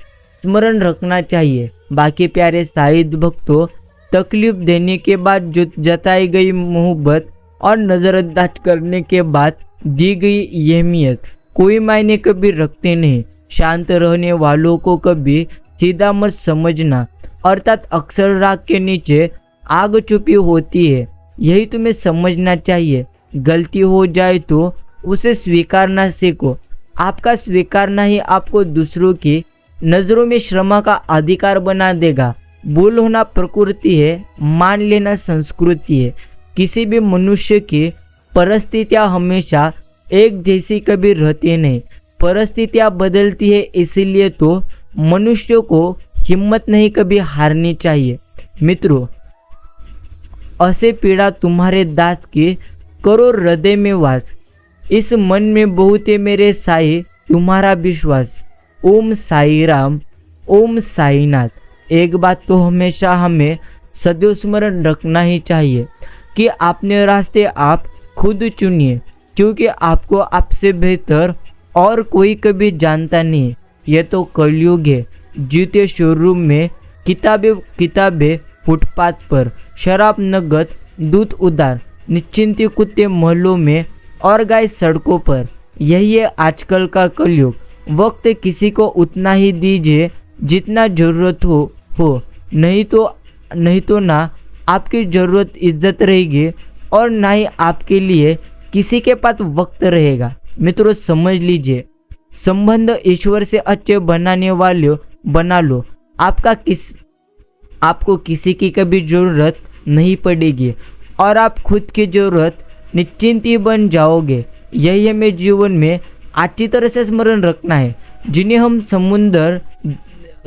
स्मरण रखना चाहिए। बाकी प्यारे साई भक्तों, तकलीफ देने के बाद जो जताई गई मोहब्बत और नज़रअंदाज करने के बाद दी गई अहमियत कोई मायने कभी रखते नहीं। शांत रहने वालों को कभी सीधा मत समझना, अर्थात अक्सर राग के नीचे आग छुपी होती है, यही तुम्हें समझना चाहिए। गलती हो जाए तो उसे स्वीकारना सीखो। आपका स्वीकारना ही आपको दूसरों की नज़रों में क्षमा का अधिकार बना देगा। भूल होना प्रकृति है, मान लेना संस्कृति है। किसी भी मनुष्य की परिस्थितियाँ हमेशा एक जैसी कभी रहती नहीं, परिस्थितियाँ बदलती है। इसीलिए तो मनुष्य को हिम्मत नहीं कभी हारनी चाहिए। मित्रों, असे पीड़ा तुम्हारे दास की, करो हृदय में वास। इस मन में बहुत है मेरे साई, तुम्हारा विश्वास। ओम साई राम, ओम साईनाथ। एक बात तो हमेशा हमें सदैव स्मरण रखना ही चाहिए कि अपने रास्ते आप खुद चुनिए, क्योंकि आपको आपसे बेहतर और कोई कभी जानता नहीं। यह तो कलयुग है। जूते शोरूम में, किताबें फुटपाथ पर, शराब नगद, दूध उधार, निश्चिंती कुत्ते महलों में और गाय सड़कों पर। यही है आजकल का कलयुग। वक्त किसी को उतना ही दीजिए जितना जरूरत हो, नहीं तो ना आपकी ज़रूरत इज्जत रहेगी और ना ही आपके लिए किसी के पास वक्त रहेगा। मित्रों, समझ लीजिए, संबंध ईश्वर से अच्छे बनाने वाले बना लो। आपको किसी की कभी ज़रूरत नहीं पड़ेगी और आप खुद की ज़रूरत निश्चिंत ही बन जाओगे। यही हमें जीवन में अच्छी तरह से स्मरण रखना है। जिन्हें हम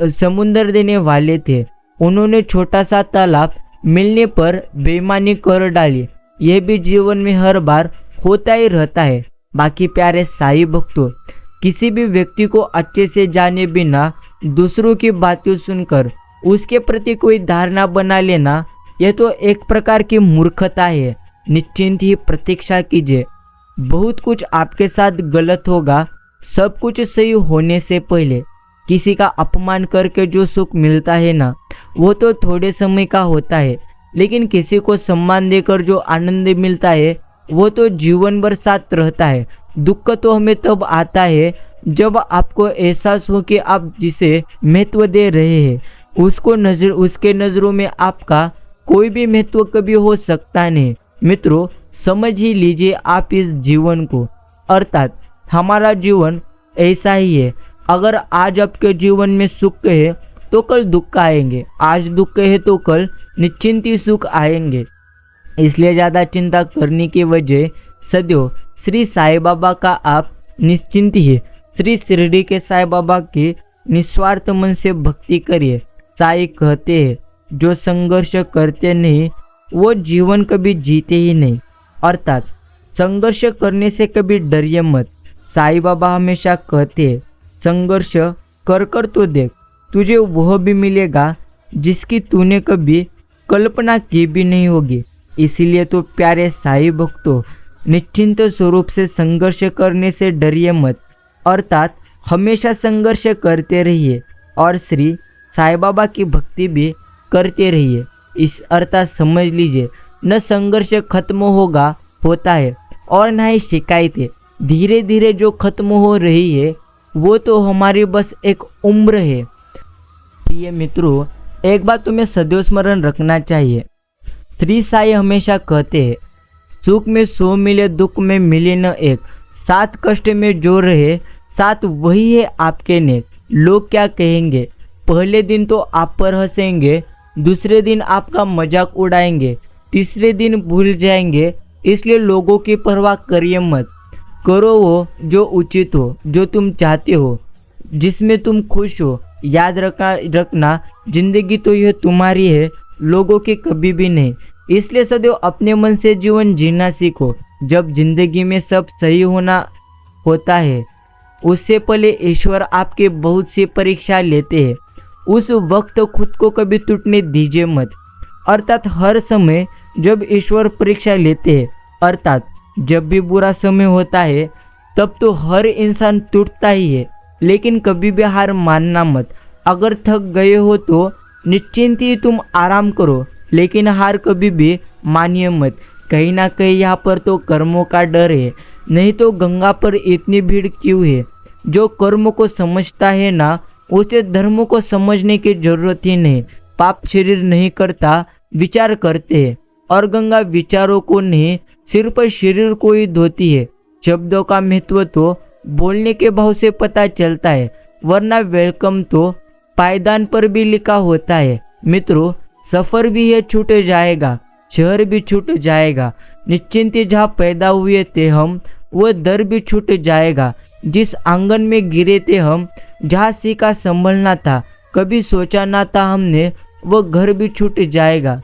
समुंदर देने वाले थे, उन्होंने छोटा सा तालाब मिलने पर बेईमानी कर डाली। यह भी जीवन में हर बार होता ही रहता है। बाकी प्यारे साईं भक्तों, किसी भी व्यक्ति को अच्छे से जाने बिना दूसरों की बातें सुनकर उसके प्रति कोई धारणा बना लेना, यह तो एक प्रकार की मूर्खता है। निश्चिंत ही प्रतीक्षा कीजिए। बहुत कुछ आपके साथ गलत होगा। सब कुछ सही होने से पहले किसी का अपमान करके जो सुख मिलता है ना, वो तो थोड़े समय का होता है, लेकिन किसी को सम्मान देकर जो आनंद मिलता है वो तो जीवन भर साथ रहता है। दुख तो हमें तब आता है जब आपको एहसास हो कि आप जिसे महत्व दे रहे हैं उसके नज़रों में आपका कोई भी महत्व कभी हो सकता नहीं। मित्रों, समझ ही लीजिए आप इस जीवन को, अर्थात हमारा जीवन ऐसा ही है। अगर आज आपके जीवन में सुख है तो कल दुख आएंगे, आज दुख है तो कल निश्चिंत ही सुख आएंगे। इसलिए ज़्यादा चिंता करने की वजह सदैव श्री साईं बाबा का आप निश्चिंत ही श्री शिरडी के साईं बाबा की निस्वार्थ मन से भक्ति करिए। साईं कहते हैं, जो संघर्ष करते नहीं वो जीवन कभी जीते ही नहीं, अर्थात संघर्ष करने से कभी डरिए मत। साईं बाबा हमेशा कहते हैं, संघर्ष कर कर तो देख, तुझे वह भी मिलेगा जिसकी तूने कभी कल्पना की भी नहीं होगी। इसीलिए तो प्यारे साईं भक्तों, निश्चिंत स्वरूप से संघर्ष करने से डरिए मत, अर्थात हमेशा संघर्ष करते रहिए और श्री साईं बाबा की भक्ति भी करते रहिए। इस अर्थात समझ लीजिए, न संघर्ष खत्म होता है और न ही शिकायतें। धीरे धीरे जो खत्म हो रही है वो तो हमारी बस एक उम्र है। प्रिय मित्रों, एक बात तुम्हें सदैव स्मरण रखना चाहिए। श्री साईं हमेशा कहते हैं, सुख में 100 मिले, दुख में मिले न एक। साथ कष्ट में जो रहे साथ वही है आपके नेक। लोग क्या कहेंगे? पहले दिन तो आप पर हंसेंगे, दूसरे दिन आपका मजाक उड़ाएंगे, तीसरे दिन भूल जाएंगे। इसलिए लोगों की परवाह करिए मत। करो वो जो उचित हो, जो तुम चाहते हो, जिसमें तुम खुश हो। याद रखना जिंदगी तो यह तुम्हारी है, लोगों की कभी भी नहीं। इसलिए सदैव अपने मन से जीवन जीना सीखो। जब जिंदगी में सब सही होता है, उससे पहले ईश्वर आपके बहुत सी परीक्षा लेते हैं। उस वक्त खुद को कभी टूटने दीजिए मत। अर्थात हर समय जब ईश्वर परीक्षा लेते हैं, अर्थात जब भी बुरा समय होता है, तब तो हर इंसान टूटता ही है। लेकिन कभी भी हार मानना मत। अगर थक गए हो तो निश्चिंत ही तुम आराम करो, लेकिन हार कभी भी मानिए मत। कहीं ना कहीं यहाँ पर तो कर्मों का डर है, नहीं तो गंगा पर इतनी भीड़ क्यों है? जो कर्म को समझता है ना, उसे धर्म को समझने की जरूरत ही नहीं। पाप शरीर नहीं करता, विचार करते हैं, और गंगा विचारों को नहीं, सिर्फ शरीर को ही धोती है। शब्दों का महत्व तो बोलने के भाव से पता चलता है, वरना वेलकम तो पायदान पर भी लिखा होता है। मित्रों, सफर भी ये छूट जाएगा, शहर भी छूट जाएगा, निश्चिंत जहाँ पैदा हुए थे हम, वो दर भी छूट जाएगा। जिस आंगन में गिरे थे हम, जहाँ सीखा संभलना था, कभी सोचा ना था हमने वो घर भी छूट जाएगा।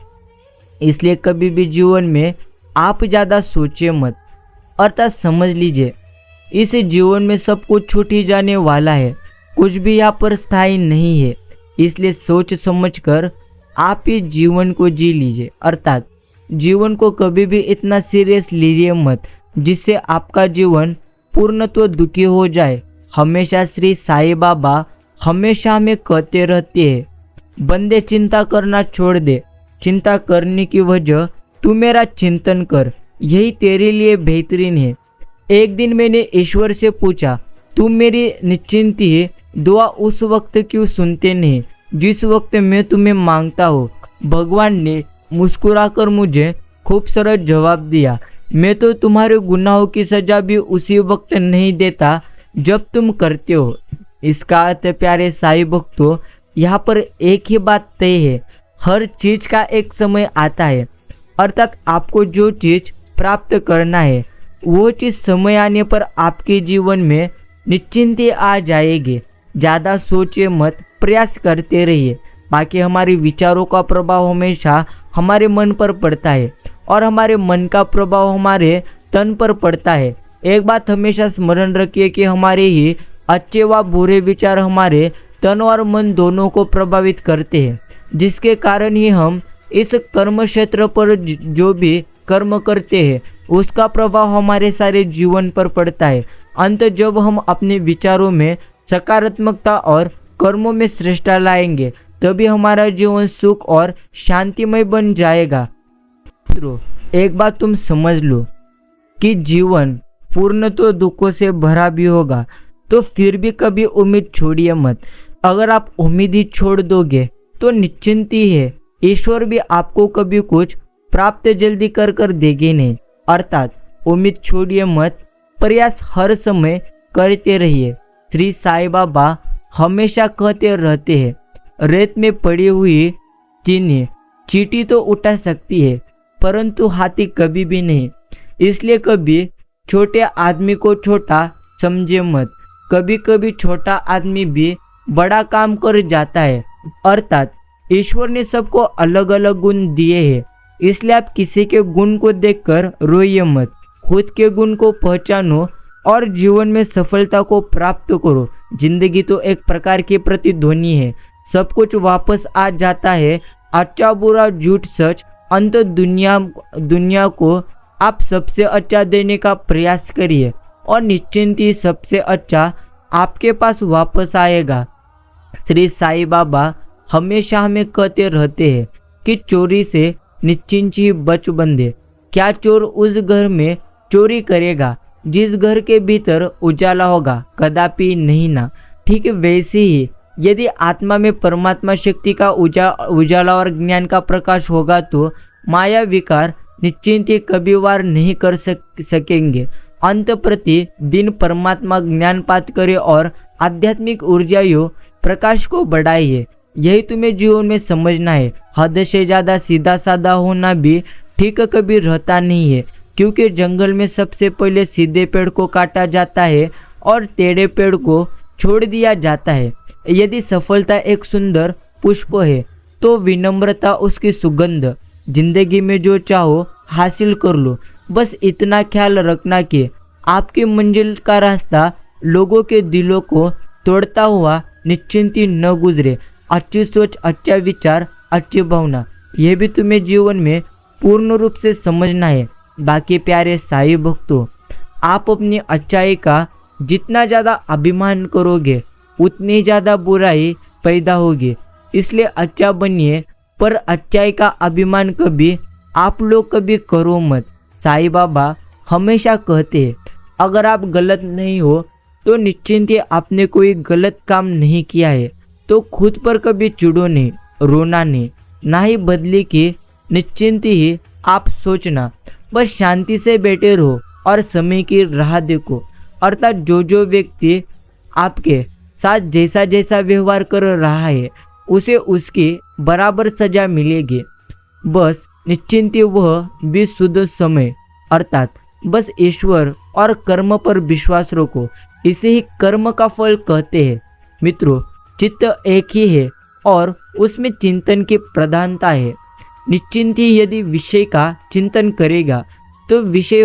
इसलिए कभी भी जीवन में आप ज़्यादा सोचे मत, अर्थात समझ लीजिए इस जीवन में सब कुछ छूट ही जाने वाला है, कुछ भी यहाँ पर स्थायी नहीं है। इसलिए सोच समझकर आप ही जीवन को जी लीजिए, अर्थात जीवन को कभी भी इतना सीरियस लीजिए मत जिससे आपका जीवन पूर्णत्व दुखी हो जाए। हमेशा श्री साईं बाबा हमेशा हमें कहते रहते हैं, बंदे चिंता करना छोड़ दे, चिंता करने की वजह तू मेरा चिंतन कर, यही तेरे लिए बेहतरीन है। एक दिन मैंने ईश्वर से पूछा, तुम मेरी निश्चिंती दुआ उस वक्त क्यों सुनते नहीं जिस वक्त मैं तुम्हें मांगता हूँ। भगवान ने मुस्कुराकर मुझे खूबसूरत जवाब दिया, मैं तो तुम्हारे गुनाहों की सजा भी उसी वक्त नहीं देता जब तुम करते हो। इसका अर्थ प्यारे साईं भक्तों, यहाँ पर एक ही बात तय है, हर चीज का एक समय आता है, अर्थात आपको जो चीज प्राप्त करना है वो चीज समय आने पर आपके जीवन में निश्चिंती आ जाएगी। ज़्यादा सोचिए मत, प्रयास करते रहिए। बाकी हमारे विचारों का प्रभाव हमेशा हमारे मन पर पड़ता है और हमारे मन का प्रभाव हमारे तन पर पड़ता है। एक बात हमेशा स्मरण रखिए कि हमारे ही अच्छे व बुरे विचार हमारे तन और मन दोनों को प्रभावित करते हैं, जिसके कारण ही हम इस कर्म क्षेत्र पर जो भी कर्म करते हैं उसका प्रभाव हमारे सारे जीवन पर पड़ता है। अंत जब हम अपने विचारों में सकारात्मकता और कर्मों में श्रेष्ठता लाएंगे तभी हमारा जीवन सुख और शांतिमय बन जाएगा। मित्रों, एक बात तुम समझ लो कि जीवन पूर्ण तो दुखों से भरा भी होगा, तो फिर भी कभी उम्मीद छोड़िए मत। अगर आप उम्मीद ही छोड़ दोगे तो निश्चिंत ही है, ईश्वर भी आपको कभी कुछ प्राप्त जल्दी कर देंगे नहीं। अर्थात उम्मीद छोड़िए मत, प्रयास हर समय करते रहिए। श्री साईं बाबा हमेशा कहते रहते हैं, रेत में पड़ी हुई चींटी तो उठा सकती है परंतु हाथी कभी भी नहीं। इसलिए कभी छोटे आदमी को छोटा समझे मत, कभी कभी छोटा आदमी भी बड़ा काम कर जाता है। अर्थात ईश्वर ने सबको अलग अलग गुण दिए हैं, इसलिए आप किसी के गुण को देखकर रोइए मत, खुद के गुण को पहचानो और जीवन में सफलता को प्राप्त करो। जिंदगी तो एक प्रकार की प्रतिध्वनि है, सब कुछ वापस आ जाता है, अच्छा बुरा झूठ सच, अंत दुनिया को आप सबसे अच्छा देने का प्रयास करिए और निश्चिंत ही सबसे अच्छा आपके पास वापस आएगा। श्री साईं बाबा हमेशा हमें कहते रहते हैं कि चोरी से निश्चिंत ही बच बंदे। क्या चोर उस घर में चोरी करेगा जिस घर के भीतर उजाला होगा? कदापि नहीं ना। ठीक वैसे ही यदि आत्मा में परमात्मा शक्ति का उजाला और ज्ञान का प्रकाश होगा तो माया विकार निश्चिंत ही कभी वार नहीं कर सकेंगे। अंत प्रति दिन परमात्मा ज्ञान पात करे और आध्यात्मिक ऊर्जाओं प्रकाश को बढ़ाइए। यही तुम्हें जीवन में समझना है। हद से ज़्यादा सीधा साधा होना भी ठीक कभी रहता नहीं है, क्योंकि जंगल में सबसे पहले सीधे पेड़ को काटा जाता है और टेढ़े पेड़ को छोड़ दिया जाता है। यदि सफलता एक सुंदर पुष्प है तो विनम्रता उसकी सुगंध। जिंदगी में जो चाहो हासिल कर लो, बस इतना ख्याल रखना कि आपकी मंजिल का रास्ता लोगों के दिलों को तोड़ता हुआ निश्चिंती न गुजरे। अच्छी सोच, अच्छा विचार, अच्छी भावना, यह भी तुम्हें जीवन में पूर्ण रूप से समझना है। बाकी प्यारे साईं भक्तों, आप अपनी अच्छाई का जितना ज़्यादा अभिमान करोगे उतनी ज़्यादा बुराई पैदा होगी। इसलिए अच्छा बनिए, पर अच्छाई का अभिमान कभी आप लोग कभी करो मत। साईं बाबा हमेशा कहते हैं, अगर आप गलत नहीं हो तो निश्चिंत ही आपने कोई गलत काम नहीं किया है। तो खुद पर कभी चिढ़ो नहीं, रोना नहीं, ना ही बदली की निश्चिंत ही आप सोचना। बस शांति से बैठे रहो और समय की राह देखो। अर्थात जो व्यक्ति आपके साथ जैसा जैसा व्यवहार कर रहा है उसे उसकी बराबर सजा मिलेगी। बस निश्चिंत वह भी शुद्ध समय, अर्थात बस ईश्वर और कर्म पर विश्वास रखो। इसे ही कर्म का फल कहते हैं। मित्रों, चित्त एक ही है, और उसमें चिंतन की प्रधानता है। निश्चिंत ही यदि विषय का चिंतन करेगा तो विषय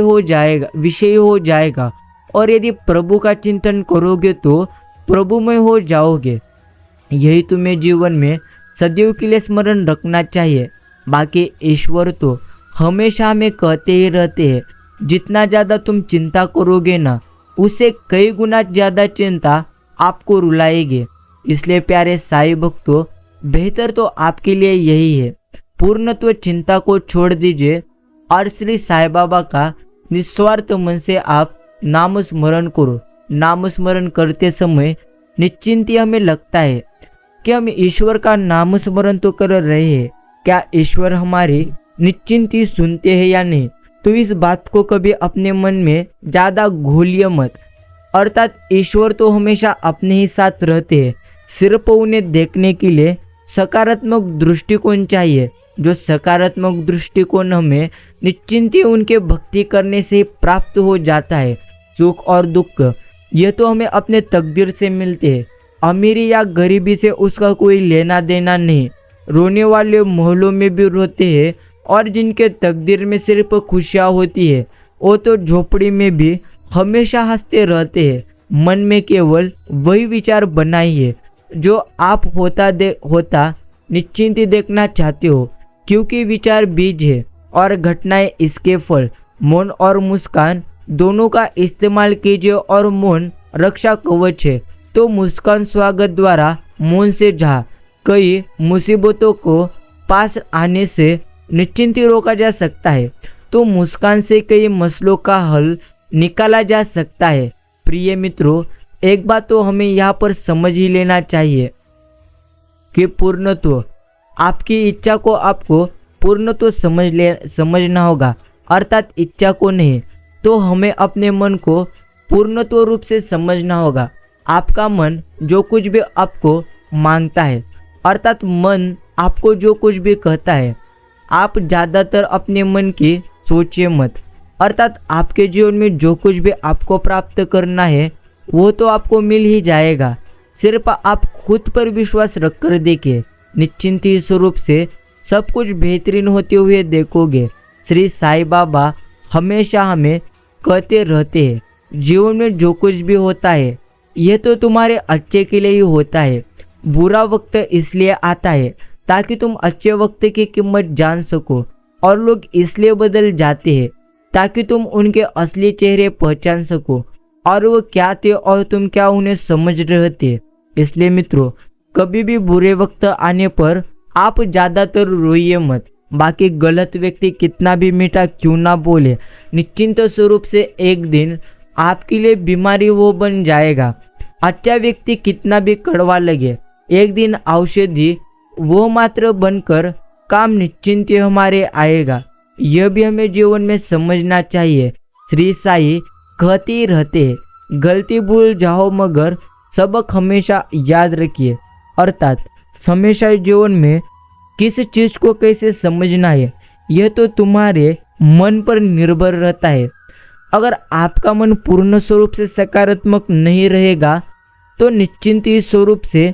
हो जाएगा, और यदि प्रभु का चिंतन करोगे तो प्रभुमय हो जाओगे। यही तुम्हें जीवन में सदैव के लिए स्मरण रखना चाहिए। बाकी ईश्वर तो हमेशा हमें कहते ही रहते हैं, जितना ज़्यादा तुम चिंता करोगे ना, उससे कई गुना ज़्यादा चिंता आपको रुलाएगी। इसलिए प्यारे साईं भक्तों, बेहतर तो आपके लिए यही है, पूर्णत्व चिंता को छोड़ दीजिए और श्री साईं बाबा का निस्वार्थ मन से आप नाम स्मरण करो। नाम स्मरण करते समय निश्चिंत हमें लगता है कि हम ईश्वर का नाम स्मरण तो कर रहे हैं, क्या ईश्वर हमारी निश्चिंती सुनते हैं या नहीं। तो इस बात को कभी अपने मन में ज़्यादा घोलिए मत। अर्थात ईश्वर तो हमेशा अपने ही साथ रहते हैं, सिर्फ उन्हें देखने के लिए सकारात्मक दृष्टिकोण चाहिए। जो सकारात्मक दृष्टिकोण हमें निश्चिंती उनके भक्ति करने से प्राप्त हो जाता है। सुख और दुख ये तो हमें अपने तकदीर से मिलते हैं। अमीरी या गरीबी से उसका कोई लेना देना नहीं। रोने वाले मोहल्लों में भी रोते हैं, और जिनके तकदीर में सिर्फ खुशियाँ होती है वो तो झोपड़ी में भी हमेशा हंसते रहते हैं। मन में केवल वही विचार बनाइए जो आप होता निश्चिंत देखना चाहते हो, क्योंकि विचार बीज है और घटनाएं इसके फल। मौन और मुस्कान दोनों का इस्तेमाल कीजिए, और मौन रक्षा कवच है तो मुस्कान स्वागत द्वारा मौन से जहाँ कई मुसीबतों को पास आने से निश्चिंती रोका जा सकता है, तो मुस्कान से कई मसलों का हल निकाला जा सकता है। प्रिय मित्रों, एक बात तो हमें यहाँ पर समझ ही लेना चाहिए कि पूर्णत्व, आपकी इच्छा को आपको पूर्णत्व समझना होगा, अर्थात इच्छा को नहीं। तो हमें अपने मन को पूर्णत्व रूप से समझना होगा। आपका मन जो कुछ भी आपको मांगता है, अर्थात मन आपको जो कुछ भी कहता है, आप ज़्यादातर अपने मन की सोचिए मत। अर्थात आपके जीवन में जो कुछ भी आपको प्राप्त करना है वो तो आपको मिल ही जाएगा। सिर्फ आप खुद पर विश्वास रखकर देखिए, निश्चिंत ही स्वरूप से सब कुछ बेहतरीन होते हुए देखोगे। श्री साईं बाबा हमेशा हमें कहते रहते हैं, जीवन में जो कुछ भी होता है यह तो तुम्हारे अच्छे के लिए ही होता है। बुरा वक्त इसलिए आता है ताकि तुम अच्छे वक्त की कीमत जान सको, और लोग इसलिए बदल जाते हैं ताकि तुम उनके असली चेहरे पहचान सको, और वो क्या थे और तुम क्या उन्हें समझ रहे थे। इसलिए मित्रों, कभी भी बुरे वक्त आने पर आप ज़्यादातर रोइए मत। बाकी गलत व्यक्ति कितना भी मीठा क्यों ना बोले, निश्चिंत स्वरूप से एक दिन आपके लिए बीमारी वो बन जाएगा। अच्छा व्यक्ति कितना भी कड़वा लगे, एक दिन औषधि वो मात्र बनकर काम निश्चिंत हमारे आएगा। यह भी हमें जीवन में समझना चाहिए। श्री साईं कहते ही रहते हैं, गलती भूल जाओ मगर सबक हमेशा याद रखिए। अर्थात हमेशा जीवन में किस चीज़ को कैसे समझना है यह तो तुम्हारे मन पर निर्भर रहता है। अगर आपका मन पूर्ण स्वरूप से सकारात्मक नहीं रहेगा तो निश्चिंत ही स्वरूप से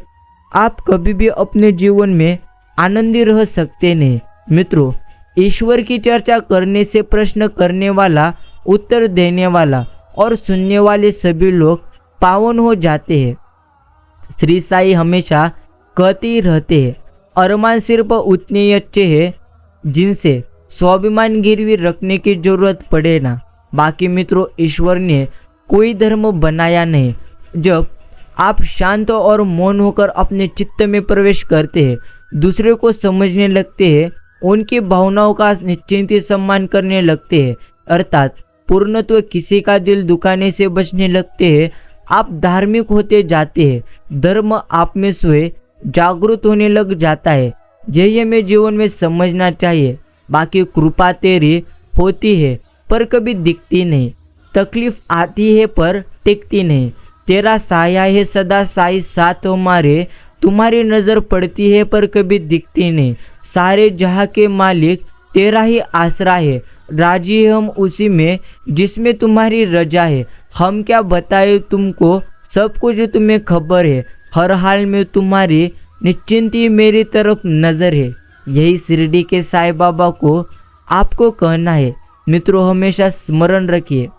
आप कभी भी अपने जीवन में आनंदी रह सकते नहीं। मित्रों, ईश्वर की चर्चा करने से प्रश्न करने वाला, उत्तर देने वाला और सुनने वाले सभी लोग पावन हो जाते हैं। श्री साईं हमेशा कहते ही रहते हैं, अरमान सिर्फ उतने ही अच्छे हैं जिनसे स्वाभिमान गिरवी रखने की जरूरत पड़े ना। बाकी मित्रों, ईश्वर ने कोई धर्म बनाया नहीं। जब आप शांत और मौन होकर अपने चित्त में प्रवेश करते हैं, दूसरे को समझने लगते हैं, उनकी भावनाओं का निश्चिंत सम्मान करने लगते हैं, अर्थात पूर्णत्व किसी का दिल दुखाने से बचने लगते हैं, आप धार्मिक होते जाते हैं। धर्म आप में स्वयं जागृत होने लग जाता है। यही हमें जीवन में समझना चाहिए। बाकी कृपा तेरी होती है पर कभी दिखती नहीं, तकलीफ आती है पर टिकती नहीं। तेरा साया है सदा साई साथ हमारे, तुम्हारी नज़र पड़ती है पर कभी दिखती नहीं। सारे जहाँ के मालिक तेरा ही आसरा है, राजी है हम उसी में जिसमें तुम्हारी रजा है। हम क्या बताए तुमको, सब कुछ तुम्हें खबर है, हर हाल में तुम्हारी निश्चिंत ही मेरी तरफ नज़र है। यही शिरडी के साईं बाबा को आपको कहना है। मित्रों, हमेशा स्मरण रखिए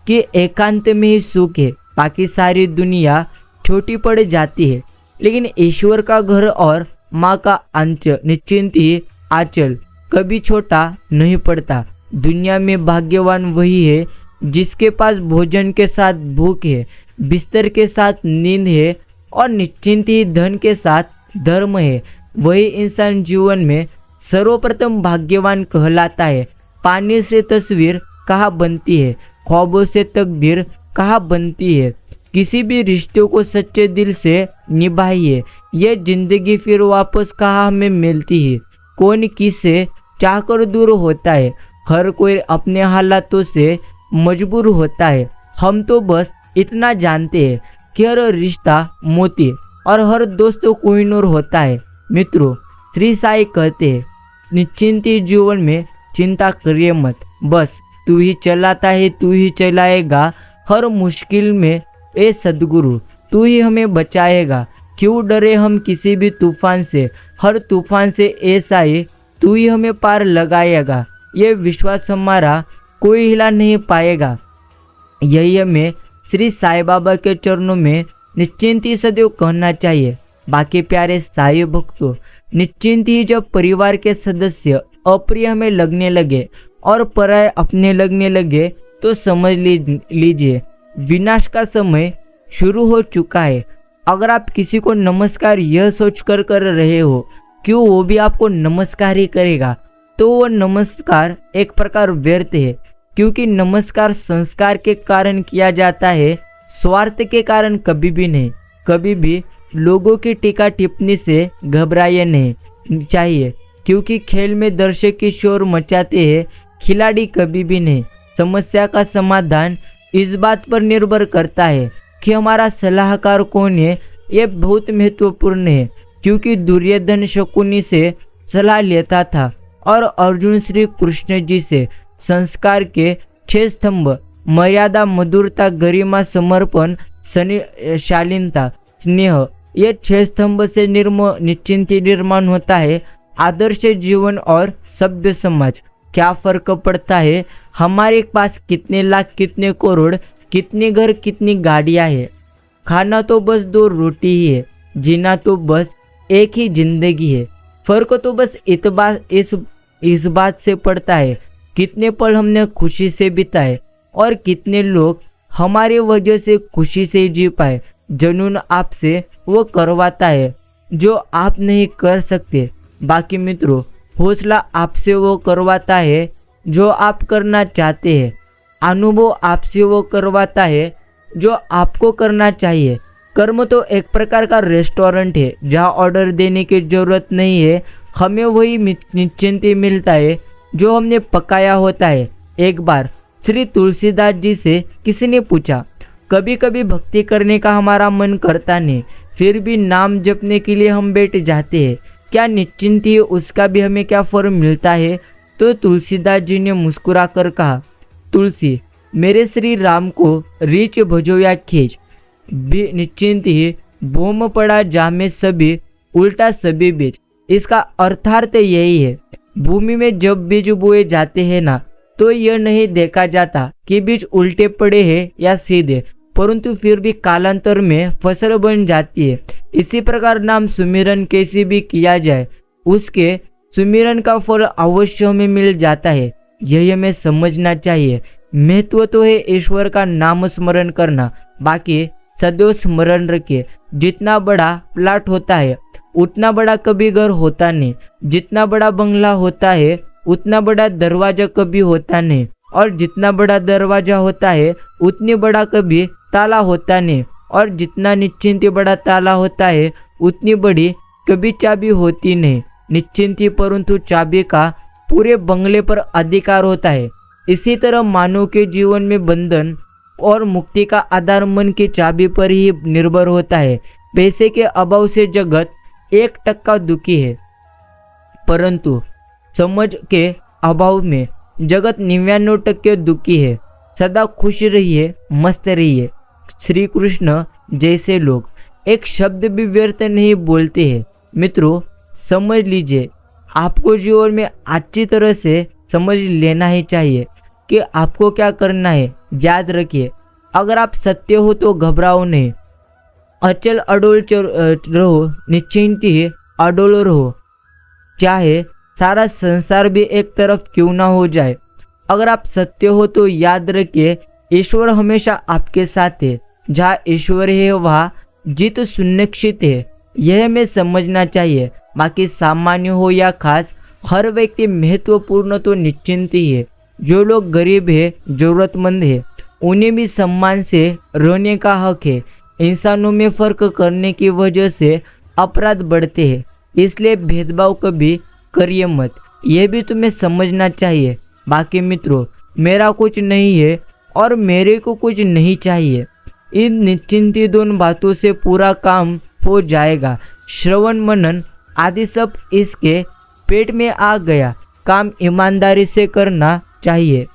कि एकांत में ही सुख है। बाकी सारी दुनिया छोटी पड़ जाती है, लेकिन ईश्वर का घर और माँ का आंचल निश्चिंत ही आंचल कभी छोटा नहीं पड़ता। दुनिया में भाग्यवान वही है जिसके पास भोजन के साथ भूख है, बिस्तर के साथ नींद है और निश्चिंत ही धन के साथ धर्म है। वही इंसान जीवन में सर्वप्रथम भाग्यवान कहलाता है। पानी से तस्वीर कहाँ बनती है, ख्वाबों से तकदीर कहाँ बनती है। किसी भी रिश्ते को सच्चे दिल से निभाइए, यह जिंदगी फिर वापस कहाँ हमें मिलती है। कौन किससे चाहकर दूर होता है, हर कोई अपने हालातों से मजबूर होता है। हम तो बस इतना जानते हैं कि हर रिश्ता मोती और हर दोस्त कोहिनूर होता है। मित्रों, श्री साईं कहते हैं, निश्चिंत ही जीवन में चिंता करिए मत, बस तू ही चलाता है, तू ही चलाएगा हर मुश्किल में। ए सद्गुरु, तू ही हमें बचाएगा। क्यों डरे हम किसी भी तूफान से, हर तूफान से ए साईं तू ही हमें पार लगाएगा। ये विश्वास हमारा कोई हिला नहीं पाएगा। यही हमें श्री साईं बाबा के चरणों में निश्चिंत ही सदैव कहना चाहिए। बाकी प्यारे साईं भक्तों, निश्चिंत ही जब परिवार के सदस्य अप्रिय हमें लगने लगे और पराये अपने लगने लगे तो समझ लीजिए विनाश का समय शुरू हो चुका है। अगर आप किसी को नमस्कार यह सोचकर कर रहे हो क्यों वो भी आपको नमस्कार ही करेगा, तो वो नमस्कार एक प्रकार व्यर्थ है। क्योंकि नमस्कार संस्कार के कारण किया जाता है, स्वार्थ के कारण कभी भी नहीं। कभी भी लोगों की टीका टिप्पणी से घबराइए नहीं चाहिए, क्योंकि खेल में दर्शक की शोर मचाते हैं, खिलाड़ी कभी भी नहीं। समस्या का समाधान इस बात पर निर्भर करता है कि हमारा सलाहकार कौन है। ये बहुत महत्वपूर्ण है, क्योंकि दुर्योधन शकुनी से सलाह लेता था और अर्जुन श्री कृष्ण जी से। संस्कार के 6 स्तंभ मर्यादा, मधुरता, गरिमा, समर्पण, शालीनता, स्नेह, ये 6 स्तंभ से निश्चिंत निर्माण होता है आदर्श जीवन और सभ्य समाज। क्या फर्क पड़ता है हमारे पास कितने लाख, कितने करोड़, कितने घर, कितनी गाड़ियां है। खाना तो बस 2 रोटी ही है, जीना तो बस एक ही जिंदगी है। फर्क तो बस इस बात से पड़ता है कितने पल हमने खुशी से बिताए और कितने लोग हमारी वजह से खुशी से जी पाए। जुनून आपसे वो करवाता है जो आप नहीं कर सकते। बाकी मित्रों, हौसला आपसे वो करवाता है जो आप करना चाहते हैं। अनुभव आपसे वो करवाता है जो आपको करना चाहिए। कर्म तो एक प्रकार का रेस्टोरेंट है जहाँ ऑर्डर देने की जरूरत नहीं है, हमें वही निश्चिंत मिलता है जो हमने पकाया होता है। एक बार श्री तुलसीदास जी से किसी ने पूछा, कभी कभी भक्ति करने का हमारा मन करता नहीं, फिर भी नाम जपने के लिए हम बैठ जाते हैं, क्या निश्चिंत ही उसका भी हमें क्या फल मिलता है? तो तुलसीदास जी ने मुस्कुरा कर कहा, तुलसी मेरे श्री राम को रीच भजो या खींच, निश्चिंत ही भूम पड़ा जामे सभी, उल्टा सभी बीज। इसका अर्थार्थ यही है, भूमि में जब बीज बोए जाते हैं ना, तो यह नहीं देखा जाता कि बीज उल्टे पड़े हैं या सीधे, परंतु फिर भी कालांतर में फसल बन जाती है। इसी प्रकार नाम सुमिरन कैसे भी किया जाए, उसके सुमिरन का फल अवश्य हमें मिल जाता है। यही हमें समझना चाहिए। महत्व तो है ईश्वर का नाम स्मरण करना। बाकी सदैव स्मरण रखिए, जितना बड़ा प्लाट होता है उतना बड़ा कभी घर होता नहीं, जितना बड़ा बंगला होता है उतना बड़ा दरवाजा कभी होता नहीं, और जितना बड़ा दरवाजा होता है उतनी बड़ा कभी ताला होता नहीं, और जितना निश्चिंत बड़ा ताला होता है उतनी बड़ी कभी चाबी होती नहीं। निश्चिंत परंतु चाबी का पूरे बंगले पर अधिकार होता है। इसी तरह मानव के जीवन में बंधन और मुक्ति का आधार मन की चाबी पर ही निर्भर होता है। पैसे के अभाव से जगत 1% दुखी है, परंतु समझ के अभाव में जगत 99% दुखी है। सदा खुश रहिए, मस्त रहिए। श्री कृष्ण जैसे लोग एक शब्द भी व्यर्थ नहीं बोलते हैं। मित्रों, समझ लीजिए, आपको जीवन में अच्छी तरह से समझ लेना ही चाहिए कि आपको क्या करना है। याद रखिए, अगर आप सत्य हो तो घबराओ नहीं, अचल अडोल रहो, निश्चिंत ही अडोल रहो, चाहे सारा संसार भी एक तरफ क्यों ना हो जाए। अगर आप सत्य हो तो याद रखिए, ईश्वर हमेशा आपके साथ है। जहाँ ईश्वर है वहाँ जीत सुनिश्चित है। यह हमें समझना चाहिए। बाकी सामान्य हो या खास, हर व्यक्ति महत्वपूर्ण तो निश्चिंत ही है। जो लोग गरीब है, जरूरतमंद है, उन्हें भी सम्मान से रहने का हक है। इंसानों में फर्क करने की वजह से अपराध बढ़ते हैं, इसलिए भेदभाव कभी करिए मत। यह भी तुम्हें समझना चाहिए। बाकी मित्रों, मेरा कुछ नहीं है और मेरे को कुछ नहीं चाहिए, इन निश्चिंती दोनों बातों से पूरा काम हो जाएगा। श्रवण मनन आदि सब इसके पेट में आ गया। काम ईमानदारी से करना चाहिए।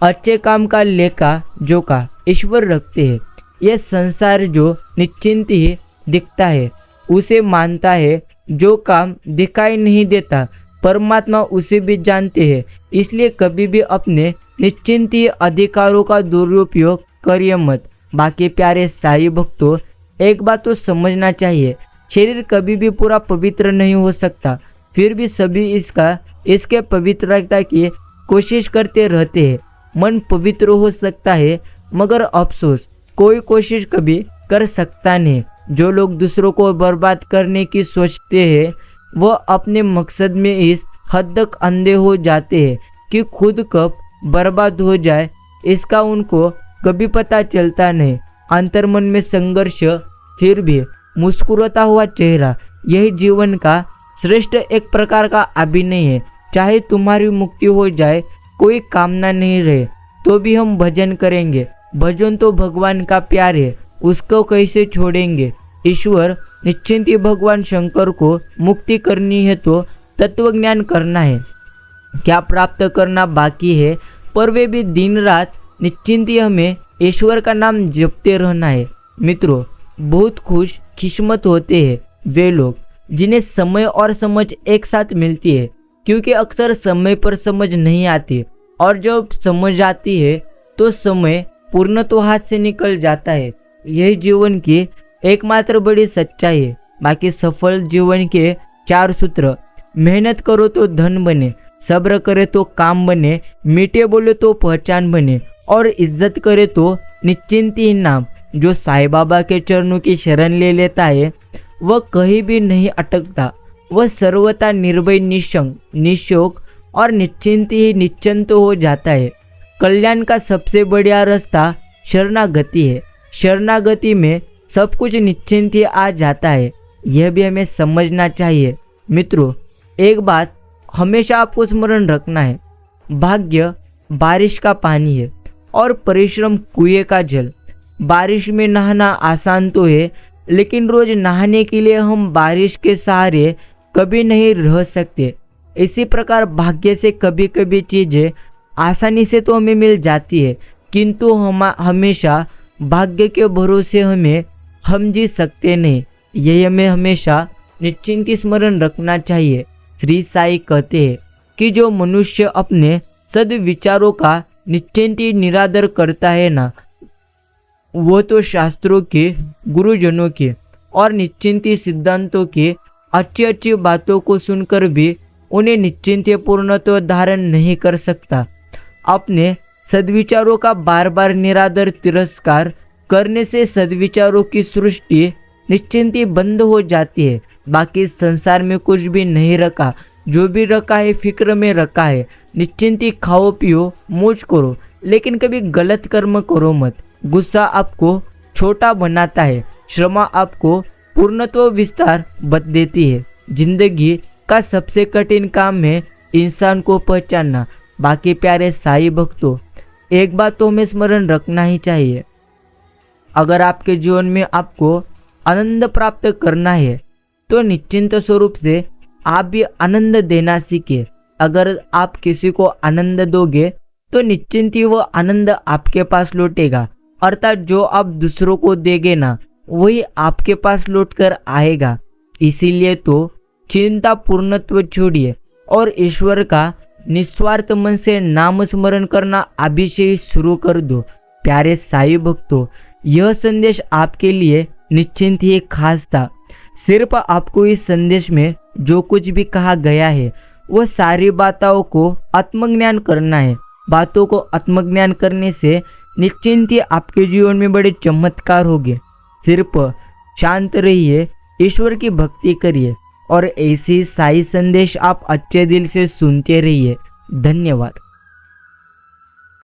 अच्छे काम का लेखा जोखा ईश्वर रखते हैं। यह संसार जो निश्चिंत ही दिखता है उसे मानता है, जो काम दिखाई नहीं देता परमात्मा उसे भी जानते हैं। इसलिए कभी भी अपने निश्चिंत ही अधिकारों का दुरुपयोग करिए मत। बाकी प्यारे साईं भक्तों, एक बात तो समझना चाहिए, शरीर कभी भी पूरा पवित्र नहीं हो सकता, फिर भी सभी इसके पवित्रता की कोशिश करते रहते हैं। मन पवित्र हो सकता है, मगर अफसोस कोई कोशिश कभी कर सकता नहीं। जो लोग दूसरों को बर्बाद करने की सोचते हैं, वह अपने मकसद में इस हद तक अंधे हो जाते हैं कि खुद कब बर्बाद हो जाए इसका उनको कभी पता चलता नहीं। अंतर्मन में संघर्ष, फिर भी मुस्कुराता हुआ चेहरा, यही जीवन का श्रेष्ठ एक प्रकार का अभिनय है। चाहे तुम्हारी मुक्ति हो जाए, कोई कामना नहीं रहे, तो भी हम भजन करेंगे। भजन तो भगवान का प्यार है, उसको कैसे छोड़ेंगे। ईश्वर निश्चिंत ही भगवान शंकर को मुक्ति करनी है तो तत्वज्ञान करना है। क्या प्राप्त करना बाकी है, पर वे भी दिन रात निश्चिंत ही हमें ईश्वर का नाम जपते रहना है। मित्रों, बहुत खुश किस्मत होते हैं वे लोग जिन्हें समय और समझ एक साथ मिलती है, क्योंकि अक्सर समय पर समझ नहीं आती, और जब समझ आती है तो समय पूर्ण तो हाथ से निकल जाता है। यही जीवन की एकमात्र बड़ी सच्चाई है। बाकी सफल जीवन के 4 सूत्र: मेहनत करो तो धन बने, सब्र करे तो काम बने, मीठे बोले तो पहचान बने, और इज्जत करे तो निश्चिंत ही नाम। जो साईं बाबा के चरणों की शरण ले लेता है वह कहीं भी नहीं अटकता। वह सर्वथा निर्भय, निशंक, निशोक और निश्चिंत ही निश्चिंत हो जाता है। कल्याण का सबसे बढ़िया रास्ता शरणागति है। शरणागति में सब कुछ निश्चिंत ही आ जाता है। यह भी हमें समझना चाहिए। मित्रों, एक बात हमेशा आपको स्मरण रखना है, भाग्य बारिश का पानी है और परिश्रम कुएं का जल। बारिश में नहाना आसान तो है, लेकिन रोज नहाने के लिए हम बारिश के सहारे कभी नहीं रह सकते। इसी प्रकार भाग्य से कभी कभी चीजें आसानी से तो हमें मिल जाती है, किंतु हम हमेशा भाग्य के भरोसे हम जी सकते नहीं। यही हमें हमेशा निश्चिंत स्मरण रखना चाहिए। श्री साईं कहते हैं कि जो मनुष्य अपने सद्विचारों का निश्चिंत निरादर करता है ना, वो तो शास्त्रों के, गुरुजनों के और निश्चिंती सिद्धांतों की अच्छी अच्छी बातों को सुनकर भी उन्हें निश्चिंत पूर्णत्व धारण नहीं कर सकता। अपने सद्विचारों का बार बार निरादर तिरस्कार करने से सद्विचारों की सृष्टि निश्चिंती बंद हो जाती है। बाकी संसार में कुछ भी नहीं रखा, जो भी रखा है फिक्र में रखा है। निश्चिंती खाओ पियो मौज करो, लेकिन कभी गलत कर्म करो मत। गुस्सा आपको छोटा बनाता है, श्रमा आपको पूर्णत्व विस्तार बत देती है। जिंदगी का सबसे कठिन काम है इंसान को पहचानना। बाकी प्यारे साईं भक्तों, एक बात तो हमें स्मरण रखना ही चाहिए, अगर आपके जीवन में आपको आनंद प्राप्त करना है तो निश्चिंत स्वरूप से आप भी आनंद देना सीखें। अगर आप किसी को आनंद दोगे तो निश्चिंत ही वो आनंद आपके पास लौटेगा। अर्थात जो आप दूसरों को देंगे ना, वही आपके पास लौट कर आएगा। इसीलिए तो चिंता पूर्णत्व छोड़िए और ईश्वर का निस्वार्थ मन से नाम स्मरण करना अभी से ही शुरू कर दो। प्यारे साईं भक्तों, यह संदेश आपके लिए निश्चिंत ही खास था। सिर्फ आपको इस संदेश में जो कुछ भी कहा गया है वह सारी बातों को आत्मज्ञान करना है। बातों को आत्मज्ञान करने से निश्चिंत ही आपके जीवन में बड़े चमत्कार होंगे। सिर्फ शांत रहिए, ईश्वर की भक्ति करिए और ऐसी साई संदेश आप अच्छे दिल से सुनते रहिए। धन्यवाद।